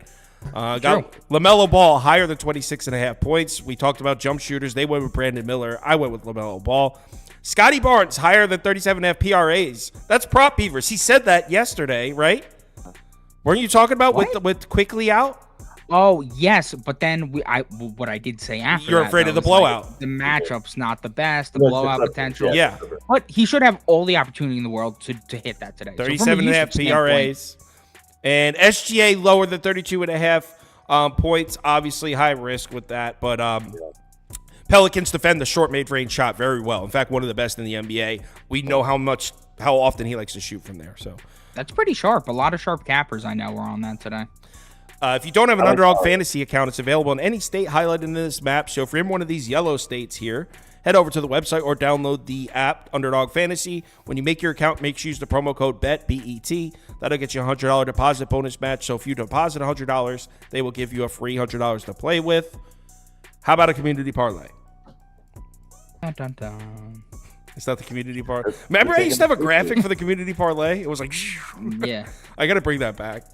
Got LaMelo Ball higher than 26.5 points. We talked about jump shooters. They went with Brandon Miller. I went with LaMelo Ball. Scotty Barnes higher than 37.5 PRAs. That's prop beavers. He said that yesterday, right? Weren't you talking about with quickly out? Oh yes, but then what I did say after you're afraid of the blowout. Like, the matchup's not the best. The blowout potential. Yeah, but he should have all the opportunity in the world to hit that today. 37.5 PRAs, and SGA lower than 32.5 points. Obviously, high risk with that, but Pelicans defend the short mid-range shot very well. In fact, one of the best in the NBA. We know how often he likes to shoot from there. So that's pretty sharp. A lot of sharp cappers I know were on that today. If you don't have an Underdog Fantasy account, it's available in any state highlighted in this map. So if you're in one of these yellow states here, head over to the website or download the app, Underdog Fantasy. When you make your account, make sure you use the promo code BET, B-E-T. That'll get you a $100 deposit bonus match. So if you deposit $100, they will give you a free $100 to play with. How about a community parlay? Dun, dun, dun. It's not the community parlay. Remember I used to have a graphic for the community parlay? It was like, yeah. I got to bring that back.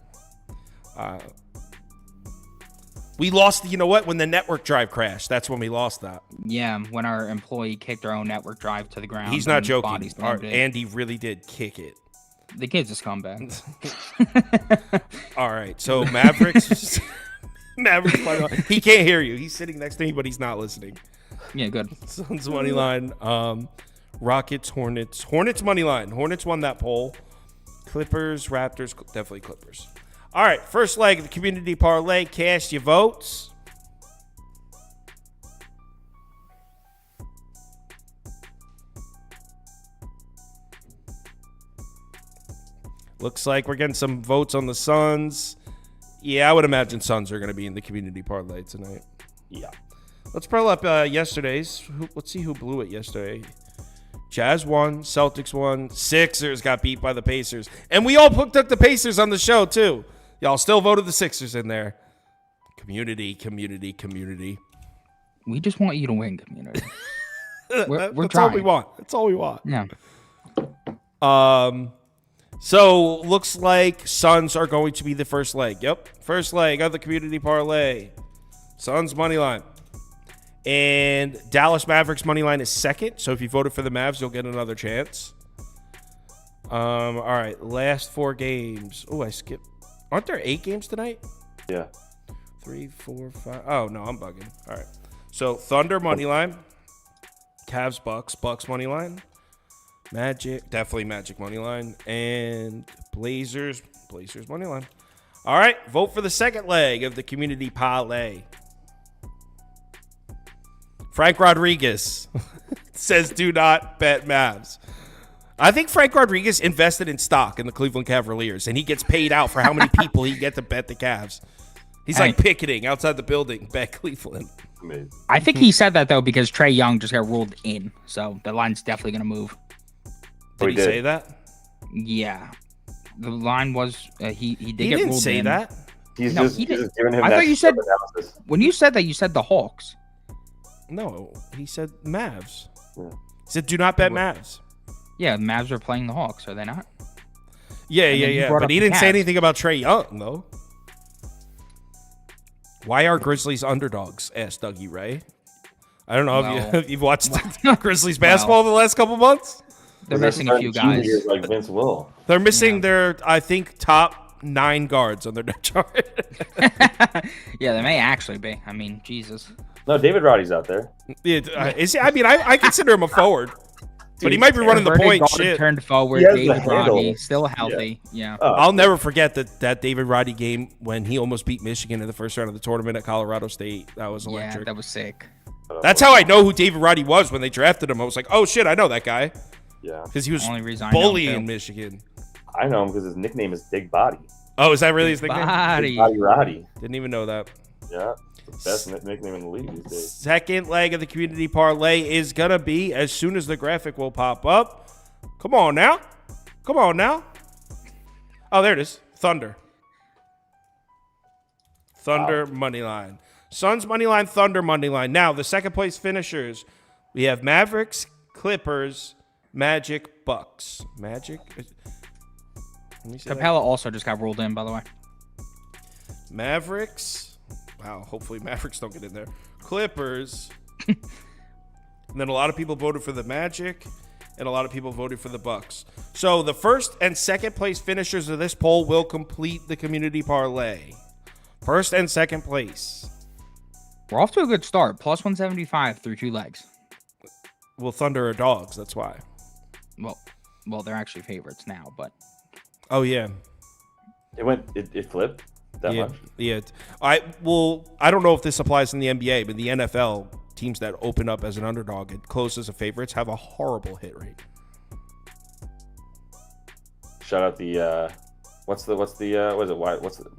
We lost, you know what? When the network drive crashed, that's when we lost that. Yeah, when our employee kicked our own network drive to the ground. He's not joking. Andy really did kick it. The kid's a scumbag. All right, so Mavericks. Mavericks. He can't hear you. He's sitting next to me, but he's not listening. Yeah, good. Suns money line. Rockets, Hornets. Hornets money line. Hornets won that poll. Clippers, Raptors, definitely Clippers. All right, first leg of the community parlay. Cast your votes. Looks like we're getting some votes on the Suns. Yeah, I would imagine Suns are going to be in the community parlay tonight. Yeah. Let's pull up yesterday's. Let's see who blew it yesterday. Jazz won. Celtics won. Sixers got beat by the Pacers. And we all picked up the Pacers on the show, too. Y'all still voted the Sixers in there. Community. We just want you to win, community. We're That's trying. all we want. That's all we want. Yeah. So looks like Suns are going to be the first leg. Yep. First leg of the community parlay. Suns money line. And Dallas Mavericks money line is second. So if you voted for the Mavs, you'll get another chance. All right. Last 4 games. Oh, I skipped. Aren't there 8 games tonight? Yeah. 3, 4, 5. Oh, no, I'm bugging. All right. So Thunder money line. Cavs Bucks money line. Magic, definitely Magic money line. And Blazers money line. All right. Vote for the second leg of the community parlay. Frank Rodriguez says do not bet Mavs. I think Frank Rodriguez invested in stock in the Cleveland Cavaliers, and he gets paid out for how many people he gets to bet the Cavs. He's like picketing outside the building back Cleveland. Amazing. I think he said that though because Trae Young just got ruled in, so the line's definitely gonna move. Did he say that? Yeah, the line was he did He get didn't ruled say in. that. He's No, just he didn't. giving him I that thought you said analysis. when you said that you said the Hawks. No, he said Mavs. Yeah. He said, "Do not bet Mavs." Yeah, the Mavs are playing the Hawks, are they not? Yeah, And then you yeah. brought But up he the didn't say Cavs. anything about Trae Young, though. Why are Grizzlies underdogs? Asked Dougie Ray. I don't know if you've watched Grizzlies basketball the last couple months. They're missing a few guys. Like Vince Will. They're missing their, I think, top 9 guards on their depth chart. Yeah, they may actually be. I mean, Jesus. No, David Roddy's out there. Yeah, is he, I mean, I consider him a forward, but he might be running the Inverted point. guard Shit. turned forward. He has the David Roddy handle. still healthy. Yeah. I'll never forget that David Roddy game when he almost beat Michigan in the first round of the tournament at Colorado State. That was Yeah, electric. that was sick. That's how I know who David Roddy was when they drafted him. I was like, oh shit, I know that guy. Yeah. Because he was Only reason I know him, bullying too. Michigan. I know him because his nickname is Big Body. Oh, is that really his nickname? Big Body. Body Roddy. Didn't even know that. Yeah. The best nickname in the league these days. Second leg of the community parlay is going to be as soon as the graphic will pop up. Come on now. Come on now. Oh, there it is. Thunder. Thunder money line. Suns money line, Thunder money line. Now, the second place finishers. We have Mavericks, Clippers, Magic, Bucks. Magic? Let me see that. Capella also just got ruled in, by the way. Mavericks. Wow, hopefully Mavericks don't get in there. Clippers. And then a lot of people voted for the Magic, and a lot of people voted for the Bucks. So the first and second place finishers of this poll will complete the community parlay. First and second place. We're off to a good start. Plus 175 through 2 legs. Well, Thunder are dogs, that's why. Well, they're actually favorites now, but Oh, yeah. It flipped that Yeah. much. Yeah. I don't know if this applies in the NBA, but the NFL teams that open up as an underdog and close as a favorites have a horrible hit rate. Shout out the what's the what's the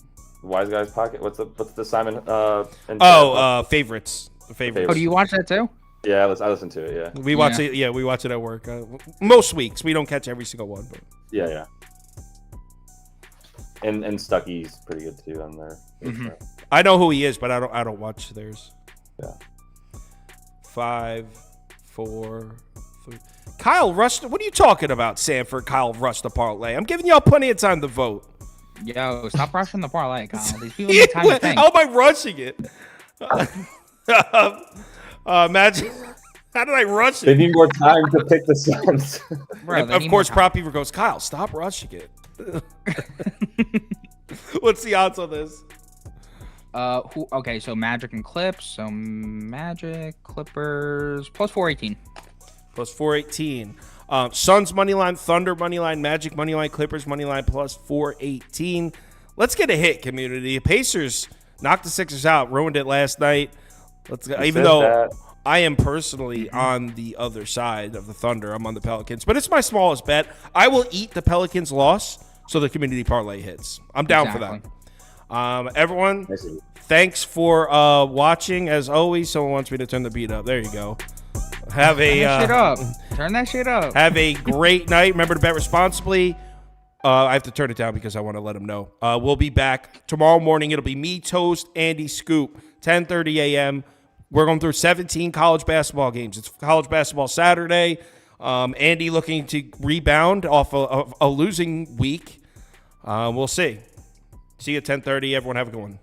Wise Guys Pocket? What's the Simon and Favorites. The favorites. oh, do you watch that too? Yeah, I listen to it, yeah. We watch it. Yeah, we watch it at work. Most weeks we don't catch every single one, but Yeah. And Stucky's pretty good too on there. Mm-hmm. I know who he is, but I don't watch theirs. Yeah. 5, 4, 3. Kyle rushed. What are you talking about, Sanford? Kyle rushed the parlay. I'm giving y'all plenty of time to vote. Yo, stop rushing the parlay, Kyle. These people need time to think. How am I rushing it? Imagine. How did I rush They it? need more time to pick the Suns. Bro, they Of need course, more time. Prop Beaver goes, Kyle, stop rushing it. What's the odds on this? Okay, so Magic and Clips. So Magic, Clippers, plus 418. Plus 418. Suns money line, Thunder money line, Magic money line, Clippers money line plus 418. Let's get a hit, community. Pacers knocked the Sixers out, ruined it last night. Let's go. Even though I am personally on the other side of the Thunder, I'm on the Pelicans, but it's my smallest bet. I will eat the Pelicans loss so the community parlay hits. I'm down for that. Everyone, thanks for watching. As always, someone wants me to turn the beat up. There you go. Have Turn that shit up. Have a great night. Remember to bet responsibly. I have to turn it down because I want to let them know. We'll be back tomorrow morning. It'll be me, Toast, Andy, Scoop, 10:30 a.m. We're going through 17 college basketball games. It's college basketball Saturday. Andy looking to rebound off a losing week. We'll see. See you at 10:30. Everyone have a good one.